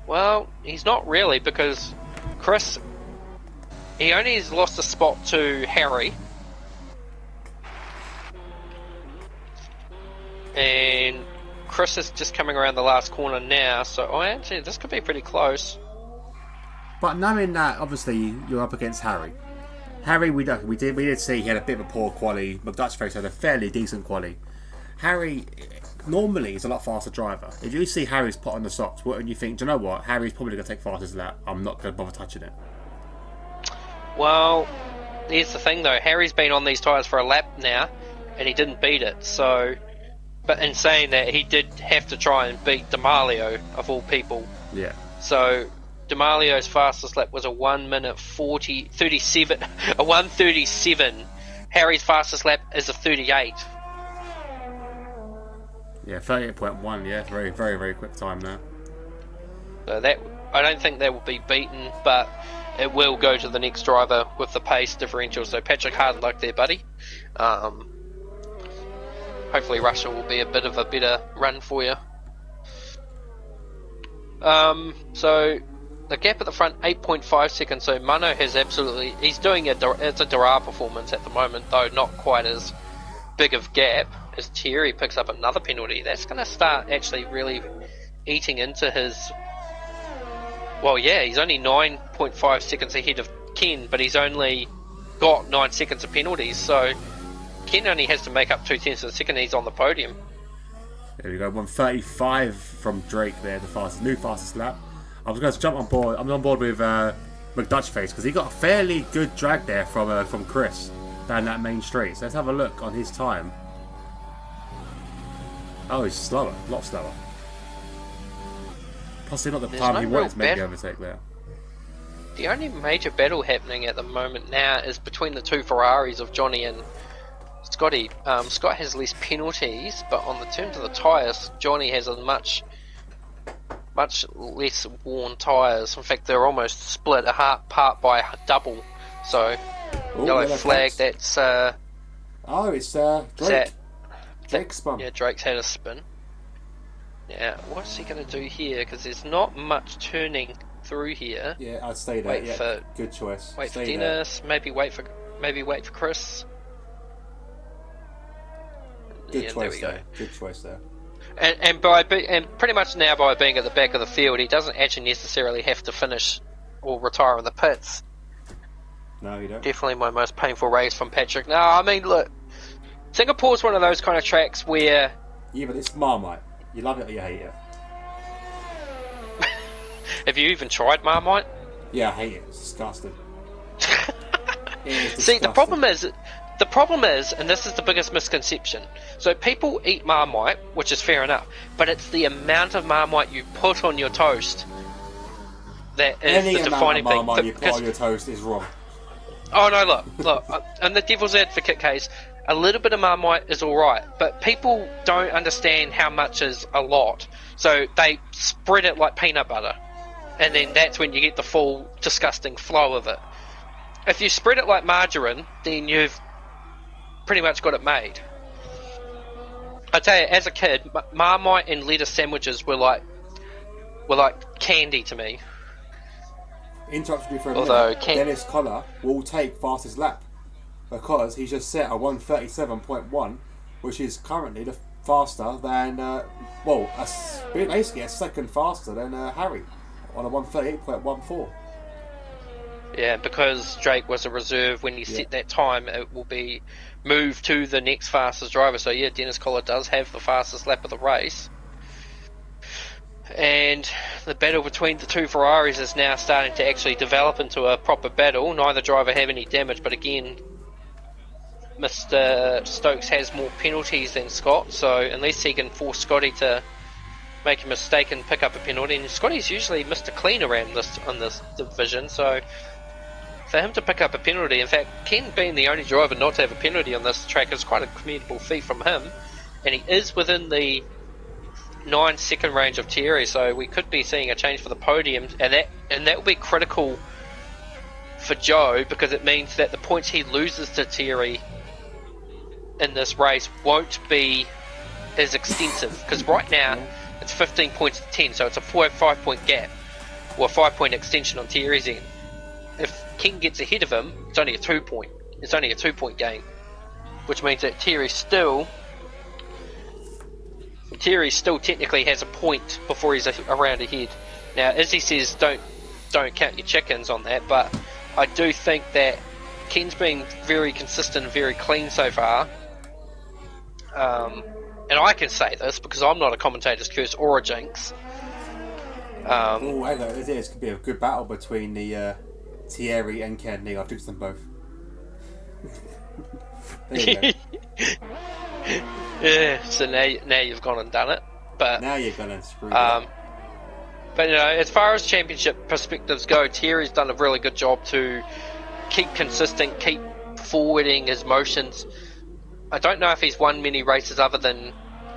Well, he's not really, because Chris, he only has lost a spot to Harry. And Chris is just coming around the last corner now, so actually this could be pretty close. But knowing that, obviously you're up against Harry. Harry, we did see he had a bit of a poor quali. McDutchface had a fairly decent quali. Harry normally is a lot faster driver. If you see Harry's put on the socks, what you think? Do you know what? Harry's probably going to take fastest lap. I'm not going to bother touching it. Well, here's the thing though. Harry's been on these tyres for a lap now, and he didn't beat it. So. But in saying that, he did have to try and beat D'Amelio, of all people. Yeah. So, D'Amelio's fastest lap was a 1:37. A 1:37. Harry's fastest lap is a 38. Yeah, 38.1. Yeah, very, very, very quick time there. So that I don't think that will be beaten, but it will go to the next driver with the pace differential. So Patrick, hard luck there, buddy. Hopefully Russia will be a bit of a better run for you. So the gap at the front, 8.5 seconds. So Mano has absolutely, he's doing it's a Dara performance at the moment, though not quite as big of gap as Thierry picks up another penalty. That's going to start actually really eating into his. Well, yeah, he's only 9.5 seconds ahead of Ken, but he's only got 9 seconds of penalties. So Ken only has to make up 2/10 of a second. He's on the podium. There we go. 1:35 from Drake there, the new fastest lap. I was going to jump on board. I'm on board with McDutchface because he got a fairly good drag there from Chris down that main straight. So let's have a look on his time. Oh, he's slower, a lot slower. Possibly not the time he wanted to make the overtake there. The only major battle happening at the moment now is between the two Ferraris of Johnny and Scotty. Scott has less penalties, but on the terms of the tyres, Johnny has a much less worn tyres. In fact, they're almost split apart by double. So, yellow flag. That's it's Drake. Drake spun. Yeah, Drake's had a spin. Yeah, what's he going to do here? Because there's not much turning through here. Yeah, I'd stay there. Good choice. Wait stay for Dennis. There. Maybe wait for Chris. Good choice there. Good choice there. And pretty much now by being at the back of the field, he doesn't actually necessarily have to finish or retire in the pits. No, you don't. Definitely my most painful race from Patrick. No, I mean, look, Singapore's one of those kind of tracks where... Yeah, but it's Marmite. You love it or you hate it. Have you even tried Marmite? Yeah, I hate it. It's disgusting. See, the problem is, and this is the biggest misconception. So people eat Marmite, which is fair enough, but it's the amount of Marmite you put on your toast that is the defining thing. Any amount of Marmite you put on your toast is wrong. Oh no, look, in the devil's advocate case, a little bit of Marmite is alright, but people don't understand how much is a lot. So they spread it like peanut butter, and then that's when you get the full disgusting flow of it. If you spread it like margarine, then you've pretty much got it made. I tell you, as a kid, Marmite and lettuce sandwiches were like candy to me. Interrupted me for a minute. Dennis Collar will take fastest lap because he's just set a 1:37.1, which is currently the faster than basically a second faster than Harry on a 1:38.14. Yeah, because Drake was a reserve when he set that time, it will be moved to the next fastest driver. So yeah, Dennis Collar does have the fastest lap of the race. And the battle between the two Ferraris is now starting to actually develop into a proper battle. Neither driver have any damage, but again, Mr. Stokes has more penalties than Scott, so unless he can force Scotty to make a mistake and pick up a penalty, and Scotty's usually Mr. Clean around this division, so for him to pick up a penalty, in fact, Ken being the only driver not to have a penalty on this track is quite a commendable feat from him, and he is within the 9-second range of Thierry, so we could be seeing a change for the podium, and that will be critical for Joe, because it means that the points he loses to Thierry in this race won't be as extensive, because right now it's 15 points to 10, so it's a 5 point gap, or a 5 point extension on Thierry's end. If King gets ahead of him, it's only a 2 point gain, which means that Thierry still technically has a point before he's a round ahead. Now, Izzy says don't count your chickens on that, but I do think that Ken's been very consistent and very clean so far. And I can say this because I'm not a commentator's curse or a jinx. This could be a good battle between the Thierry and Ken. I've fixed them both. There you go. Yeah, so now you've gone and done it. But now you're going to screw it up. But as far as championship perspectives go, Thierry's done a really good job to keep consistent, keep forwarding his motions. I don't know if he's won many races other than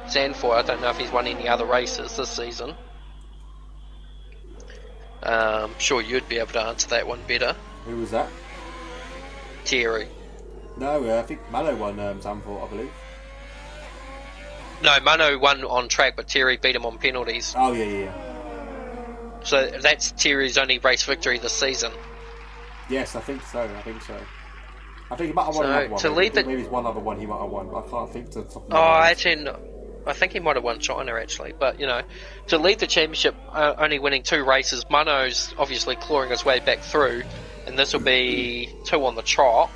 Zandvoort. I don't know if he's won any other races this season. I'm sure you'd be able to answer that one better. Who was that? Thierry. No, I think Mano won Zandvoort, I believe. No, Mano won on track, but Thierry beat him on penalties. Oh, yeah. So that's Thierry's only race victory this season. Yes, I think so. I think he might have won another one. Maybe it's one other one he might have won. I can't think to the top of my head. I think he might have won China, actually. But, to lead the championship, only winning 2 races, Mano's obviously clawing his way back through, and this will be 2 on the trot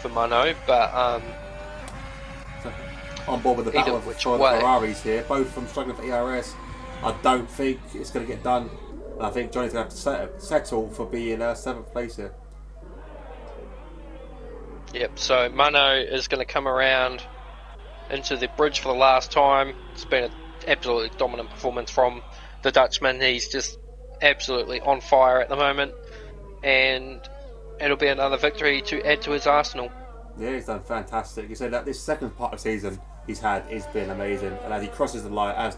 for Mano, but... on board with the battle for the Ferraris here, both from struggling for ERS. I don't think it's going to get done. And I think Johnny's going to have to settle for being 7th place here. Yep, so Mano is going to come around into the bridge for the last time. It's been an absolutely dominant performance from the Dutchman. He's just absolutely on fire at the moment, and it'll be another victory to add to his arsenal. Yeah, he's done fantastic. He said that this second part of the season he's had has been amazing, and as he crosses the line as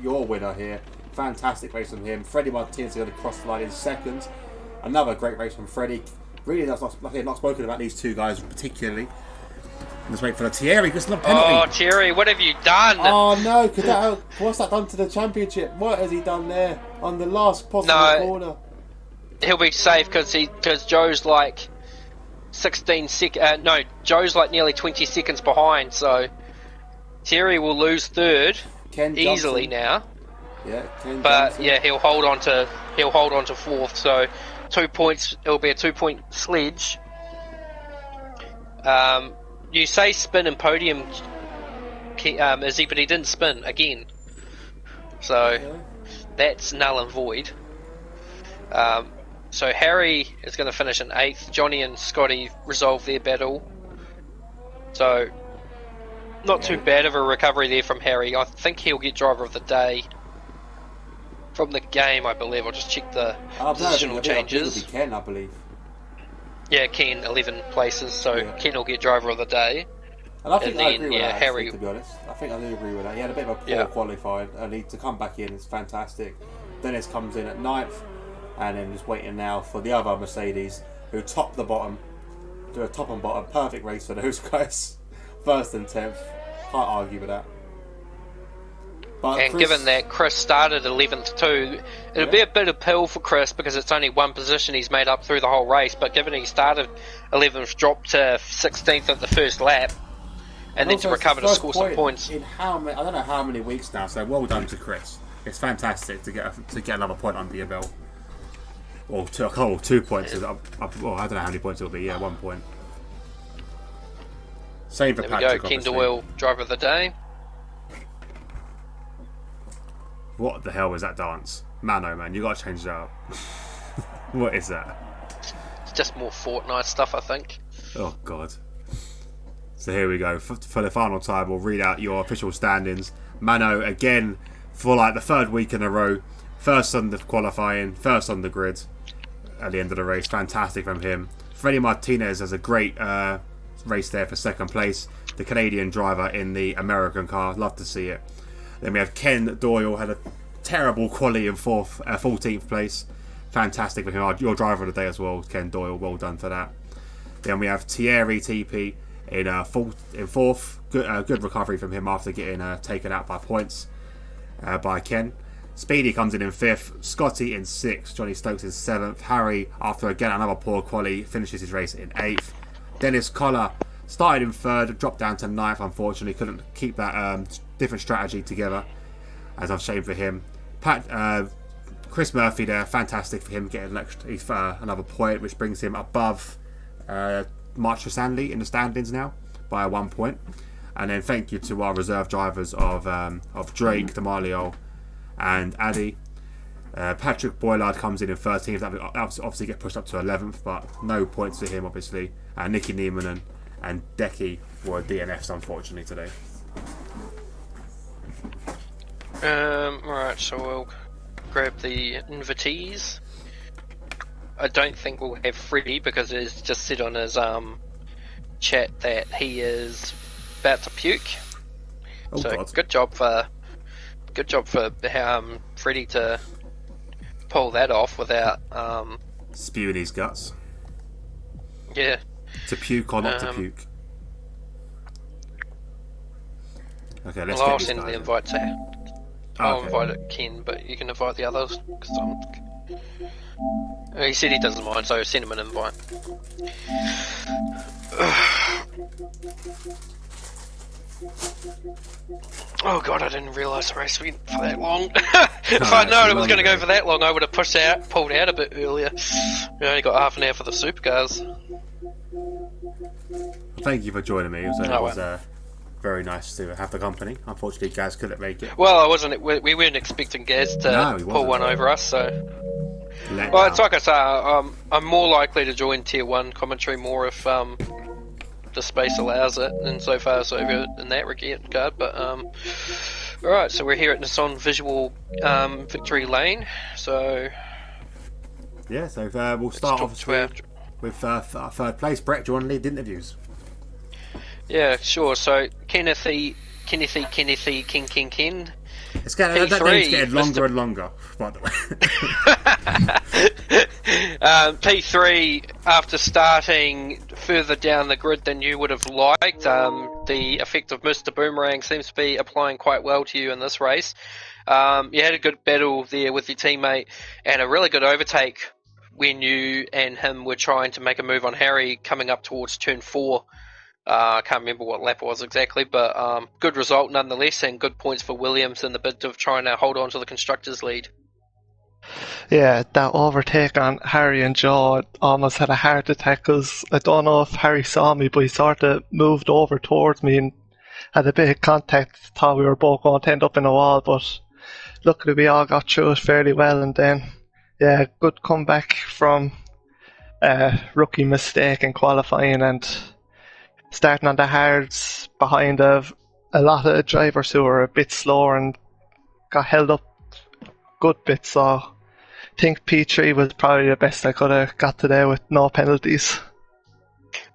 your winner here, fantastic race from him. Freddie Martinez is going to cross the line in second. Another great race from Freddie. Really, not spoken about these two guys particularly. Let's wait for the Thierry. It's not a penalty. Oh, Thierry, what have you done? Oh no! What's that done to the championship? What has he done there on the last possible corner? He'll be safe because Joe's like 16 seconds. No, Joe's like nearly 20 seconds behind. So Thierry will lose third easily now. Yeah, but yeah, he'll hold on to fourth. So 2 points. It'll be a 2-point sledge. You say spin and podium, Izzy, but he didn't spin again. So that's null and void. So Harry is going to finish in 8th. Johnny and Scotty resolve their battle. So not too bad of a recovery there from Harry. I think he'll get driver of the day from the game, I believe. I'll just check the positional changes. Ken, I believe. Yeah, Ken, 11 places, so Ken will get driver of the day. And I think I agree with that, Harry, actually, to be honest. I think I do agree with that. He had a bit of a poor qualifying, and to come back in is fantastic. Dennis comes in at 9th, and then just waiting now for the other Mercedes, who top the bottom, do a top and bottom, perfect race for those guys. 1st and 10th, can't argue with that. But and given that Chris started 11th too, it'll be a bit of pill for Chris because it's only one position he's made up through the whole race. But given he started 11th, dropped to 16th at the first lap, and then to recover to score some points. In I don't know how many weeks now. So well done to Chris. It's fantastic to get another point under your belt. Or 2 points. Well, I don't know how many points it'll be. Yeah, 1 point. Same for Patrick. There we go. Ken Doyle, driver of the day. What the hell was that dance? Mano, man, you got to change that up. What is that? It's just more Fortnite stuff, I think. Oh, God. So here we go. For the final time, we'll read out your official standings. Mano, again, for like the 3rd week in a row. 1st on the qualifying, 1st on the grid at the end of the race. Fantastic from him. Freddie Martinez has a great race there for 2nd place. The Canadian driver in the American car. Love to see it. Then we have Ken Doyle, had a terrible quali in 14th place. Fantastic for him. Your driver of the day as well, Ken Doyle. Well done for that. Then we have Thierry TP in 4th. Good recovery from him after getting taken out by points by Ken. Speedy comes in 5th. Scotty in 6th. Johnny Stokes in 7th. Harry, after again another poor quali, finishes his race in 8th. Dennis Collar started in 3rd, dropped down to 9th. Unfortunately, couldn't keep that different strategy together, as I've shame for him. Chris Murphy there, fantastic for him getting another point, which brings him above Mark Tresandley in the standings now by 1 point. And then thank you to our reserve drivers of Drake, Demalio, and Addy. Patrick Boylard comes in 13th. That obviously get pushed up to 11th, but no points for him, obviously. Nicky Niemann and Decky were DNFs, unfortunately, today. Right, so we'll grab the invitees. I don't think we'll have Freddie because it's just said on his chat that he is about to puke. Oh, so God. good job for Freddie to pull that off without spewing his guts. Yeah. To puke or not to puke. Okay, let's I'll get send the invite to. I'll invite it Ken, but you can invite the others because he said he doesn't mind, so send him an invite. Oh God, I didn't realise the race went for that long. If I'd known it was going to go for that long, I would have pulled out a bit earlier. We only got half an hour for the supercars. Thank you for joining me. It was very nice to have the company. Unfortunately, Gaz couldn't make it. Well, I wasn't. We weren't expecting Gaz to pull one over us, so. Well, it's like I say, I'm more likely to join Tier 1 commentary more if the space allows it, and so far so good in that regard. But alright, so we're here at Nissan Visual Victory Lane. So yeah, so we'll start off with 3rd place. Brett, do you want to lead the interviews? Yeah, sure. So Kennethy, Ken. It's getting, that name's getting longer and longer, by the way. P3, after starting further down the grid than you would have liked. The effect of Mr. Boomerang seems to be applying quite well to you in this race. You had a good battle there with your teammate and a really good overtake when you and him were trying to make a move on Harry coming up towards turn 4. I can't remember what lap it was exactly, but good result nonetheless, and good points for Williams in the bid of trying to hold on to the Constructors' lead. Yeah, that overtake on Harry and Joe almost had a heart attack because I don't know if Harry saw me, but he sort of moved over towards me and had a bit of contact. Thought we were both going to end up in a wall, but luckily we all got through it fairly well. And then, yeah, good comeback from a rookie mistake in qualifying and starting on the hards behind a lot of drivers who were a bit slower and got held up good bit, so I think P3 was probably the best I could have got today with no penalties.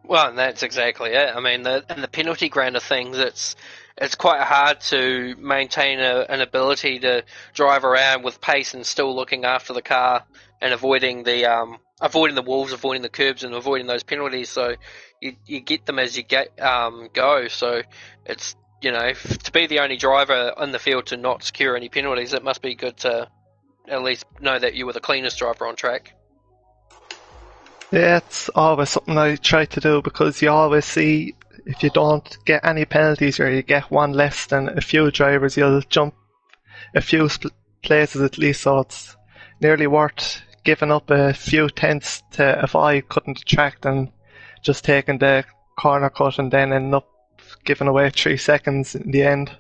Well, and that's exactly it. I mean, in the penalty ground of things, it's quite hard to maintain an ability to drive around with pace and still looking after the car and avoiding the walls, avoiding the curbs, and avoiding those penalties. So you get them as you go. So it's, to be the only driver in the field to not secure any penalties, it must be good to at least know that you were the cleanest driver on track. Yeah, it's always something I try to do because you always see if you don't get any penalties or you get one less than a few drivers, you'll jump a few places at least, so it's nearly worth giving up a few tenths to if I couldn't attract and just taking the corner cut and then ending up giving away 3 seconds in the end.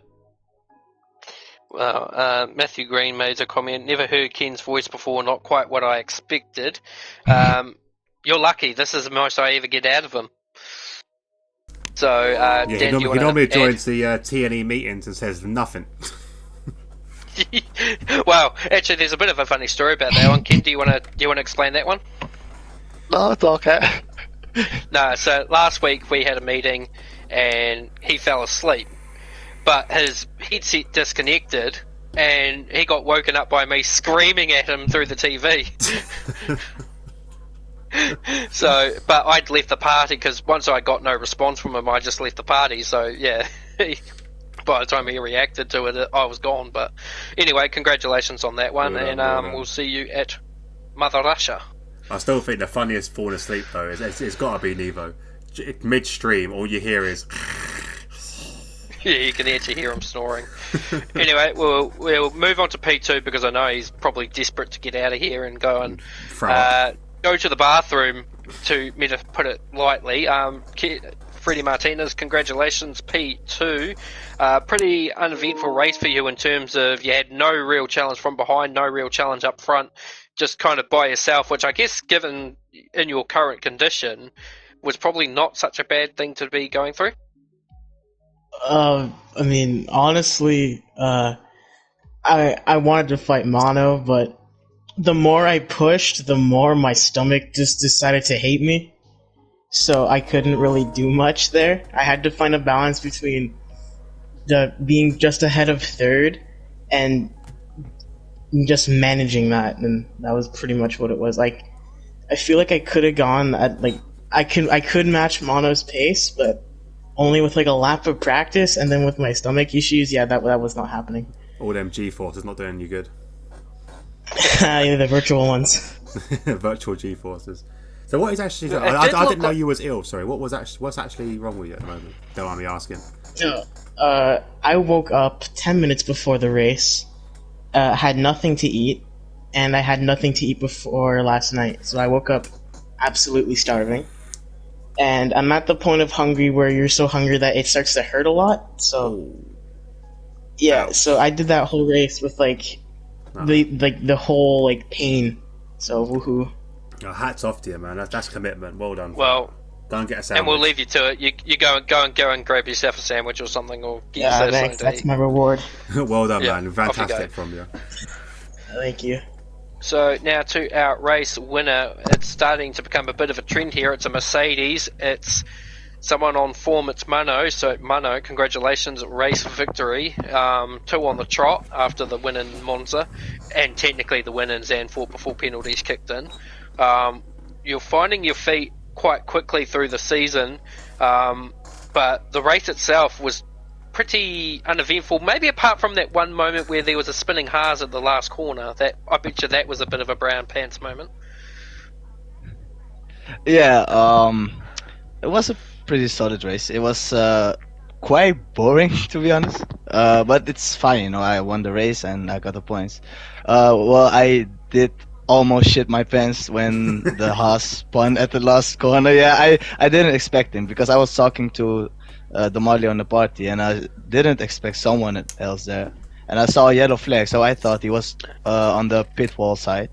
Well, Matthew Green made a comment, never heard Ken's voice before, not quite what I expected. You're lucky, this is the most I ever get out of him. So, Dan, he normally joins the TNE meetings and says nothing. Well, actually, there's a bit of a funny story about that one. Ken, do you want to explain that one? No, it's okay. No, so last week we had a meeting and he fell asleep, but his headset disconnected and he got woken up by me screaming at him through the TV. So, but I'd left the party because once I got no response from him, I just left the party. So, yeah, by the time he reacted to it, I was gone. But anyway, congratulations on that one, and we'll see you at Mother Russia. I still think the funniest falling asleep though is it's got to be Nevo. Midstream, all you hear is. Yeah, you can actually hear him snoring. Anyway, we'll move on to P2 because I know he's probably desperate to get out of here and go and go to the bathroom, to put it lightly. Freddie Martinez, congratulations, P2. Pretty uneventful race for you in terms of you had no real challenge from behind, no real challenge up front, just kind of by yourself, which I guess, given in your current condition, was probably not such a bad thing to be going through. I mean, honestly, I wanted to fight Mono, but the more I pushed, the more my stomach just decided to hate me. So I couldn't really do much there. I had to find a balance between being just ahead of third and just managing that, and that was pretty much what it was. Like, I feel like I could have gone at I could match Mono's pace, but only with like a lap of practice, and then with my stomach issues, yeah, that was not happening. All them G-forces not doing you good. Yeah, the virtual ones. Virtual G-forces. So what is actually? I didn't know you was ill. Sorry, what's actually wrong with you at the moment? Don't mind me asking. I woke up 10 minutes before the race, had nothing to eat, and I had nothing to eat before last night. So I woke up absolutely starving, and I'm at the point of hungry where you're so hungry that it starts to hurt a lot. So yeah, so I did that whole race with the whole pain. So woohoo! Oh, hats off to you, man. That's commitment. Well done. Well, go and get a sandwich. And we'll leave you to it. You go and grab yourself a sandwich or something, or get yourself something to eat. That's my reward. Well done, man. Fantastic from you. Thank you. So now to our race winner. It's starting to become a bit of a trend here. It's a Mercedes. It's someone on form. It's Mano. So Mano, congratulations, race victory. 2 on the trot after the win in Monza, and technically the win in Zandvoort before penalties kicked in. You're finding your feet quite quickly through the season, but the race itself was pretty uneventful. Maybe apart from that one moment where there was a spinning Haas at the last corner. That I bet you that was a bit of a brown pants moment. Yeah, it was a pretty solid race. It was quite boring to be honest, but it's fine. You know, I won the race and I got the points. Well, I did almost shit my pants when the Haas spun at the last corner. Yeah, I didn't expect him because I was talking to the Marley on the party and I didn't expect someone else there. And I saw a yellow flag, so I thought he was on the pit wall side.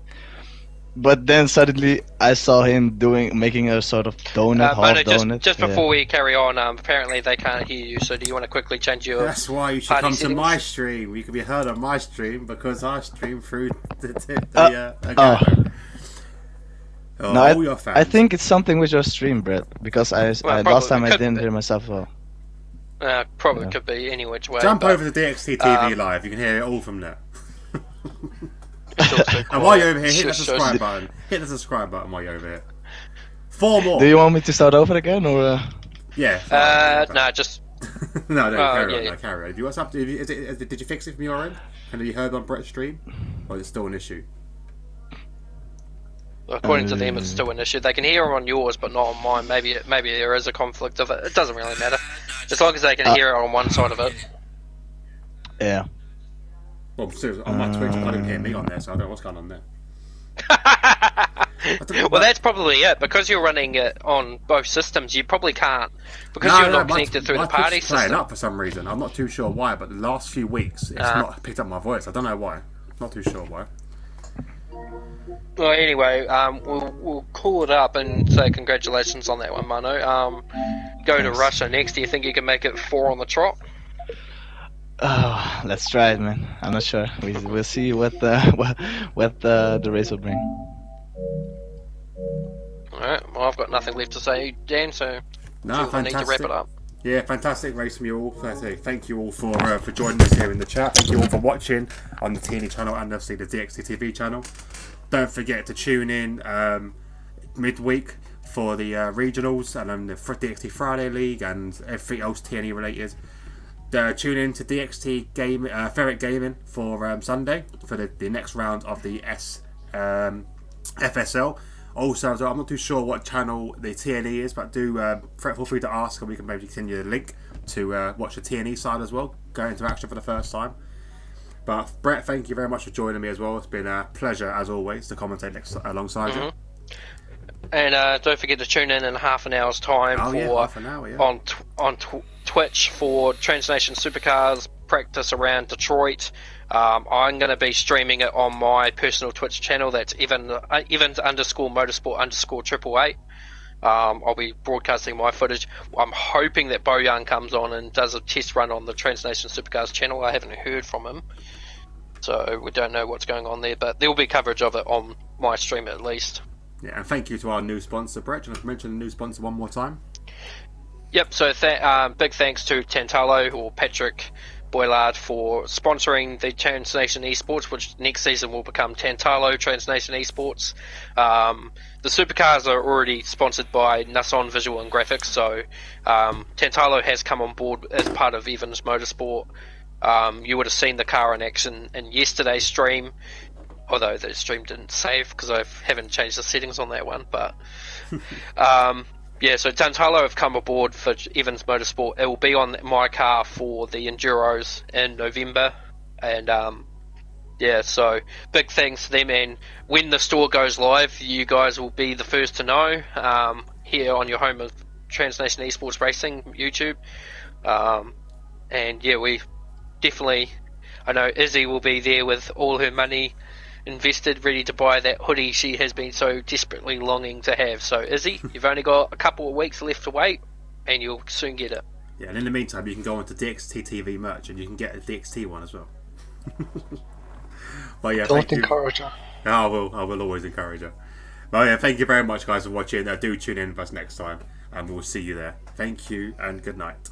But then suddenly I saw him making a sort of donut, half donut. Just before we carry on, apparently they can't hear you. So do you want to quickly change your? That's why you should come settings? to my stream. You can be heard on my stream because I stream through the all your fans. I think it's something with your stream, Brett, because last time I didn't hear myself well. Probably could be any which way. Jump over to DxT TV Live. You can hear it all from there. And while you're over here, hit the subscribe button. Hit the subscribe button while you're over here. 4 more. Do you want me to start over again, or? Yeah. No, just. No, carry on. Carry on. Do you what's up? Did you fix it from your end? And have you heard on Brett's stream, or is it still an issue? According to them, it's still an issue. They can hear them on yours, but not on mine. Maybe there is a conflict of it. It doesn't really matter, as long as they can hear it on one side of it. Yeah. Well, seriously, on my Twitch, I didn't hear me on there, so I don't know what's going on there. Well, that's probably it. Because you're running it on both systems, you probably can't. Because you're not connected through the party system. Playing system. up for some reason. I'm not too sure why, but the last few weeks, it's not picked up my voice. I don't know why. Not too sure why. Well, anyway, we'll call it up and say congratulations on that one, Mano. Go to Russia next. Do you think you can make it 4 on the trot? Oh, let's try it, man. I'm not sure. We'll see what the race will bring. Alright, well, I've got nothing left to say, Dan, so I need to wrap it up. Yeah, fantastic race from you all. Thank you all for joining us here in the chat. Thank you all for watching on the TNE channel and obviously the DxT TV channel. Don't forget to tune in midweek for the regionals and then the DxT Friday League and everything else TNE related. Tune in to DxT Ferret Gaming for Sunday for the next round of the FSL. Also, I'm not too sure what channel the TNE is, but feel free to ask and we can maybe send you a link to watch the TNE side as well, go into action for the first time. But Brett, thank you very much for joining me as well. It's been a pleasure as always to commentate alongside you. And don't forget to tune in half an hour's time on Twitch for Transnation Supercars practice around Detroit. I'm going to be streaming it on my personal Twitch channel. That's Evans_motorsport_888. I'll be broadcasting my footage. I'm hoping that Bo Young comes on and does a test run on the Transnation Supercars channel. I haven't heard from him, so we don't know what's going on there. But there will be coverage of it on my stream at least. Yeah, and thank you to our new sponsor, Brett. Do you want to mention the new sponsor one more time? Yep, so big thanks to Tantalo or Patrick Boylard for sponsoring the Transnation Esports, which next season will become Tantalo Transnation Esports. The supercars are already sponsored by Nissan Visual and Graphics, so Tantalo has come on board as part of Evans Motorsport. You would have seen the car in action in yesterday's stream, although the stream didn't save because I haven't changed the settings on that one. But yeah, so Tantalo have come aboard for Evans Motorsport. It will be on my car for the Enduros in November, and yeah, so big thanks to them. And when the store goes live, you guys will be the first to know here on your home of Transnation Esports Racing YouTube. And yeah, we definitely, I know Izzy will be there with all her money invested, ready to buy that hoodie she has been so desperately longing to have. So Izzy, you've only got a couple of weeks left to wait, and you'll soon get it. Yeah, and in the meantime, you can go on to DxT TV merch, and you can get a DxT one as well. But yeah, don't encourage her. I will always encourage her. But yeah, thank you very much, guys, for watching. Do tune in with us next time, and we'll see you there. Thank you, and good night.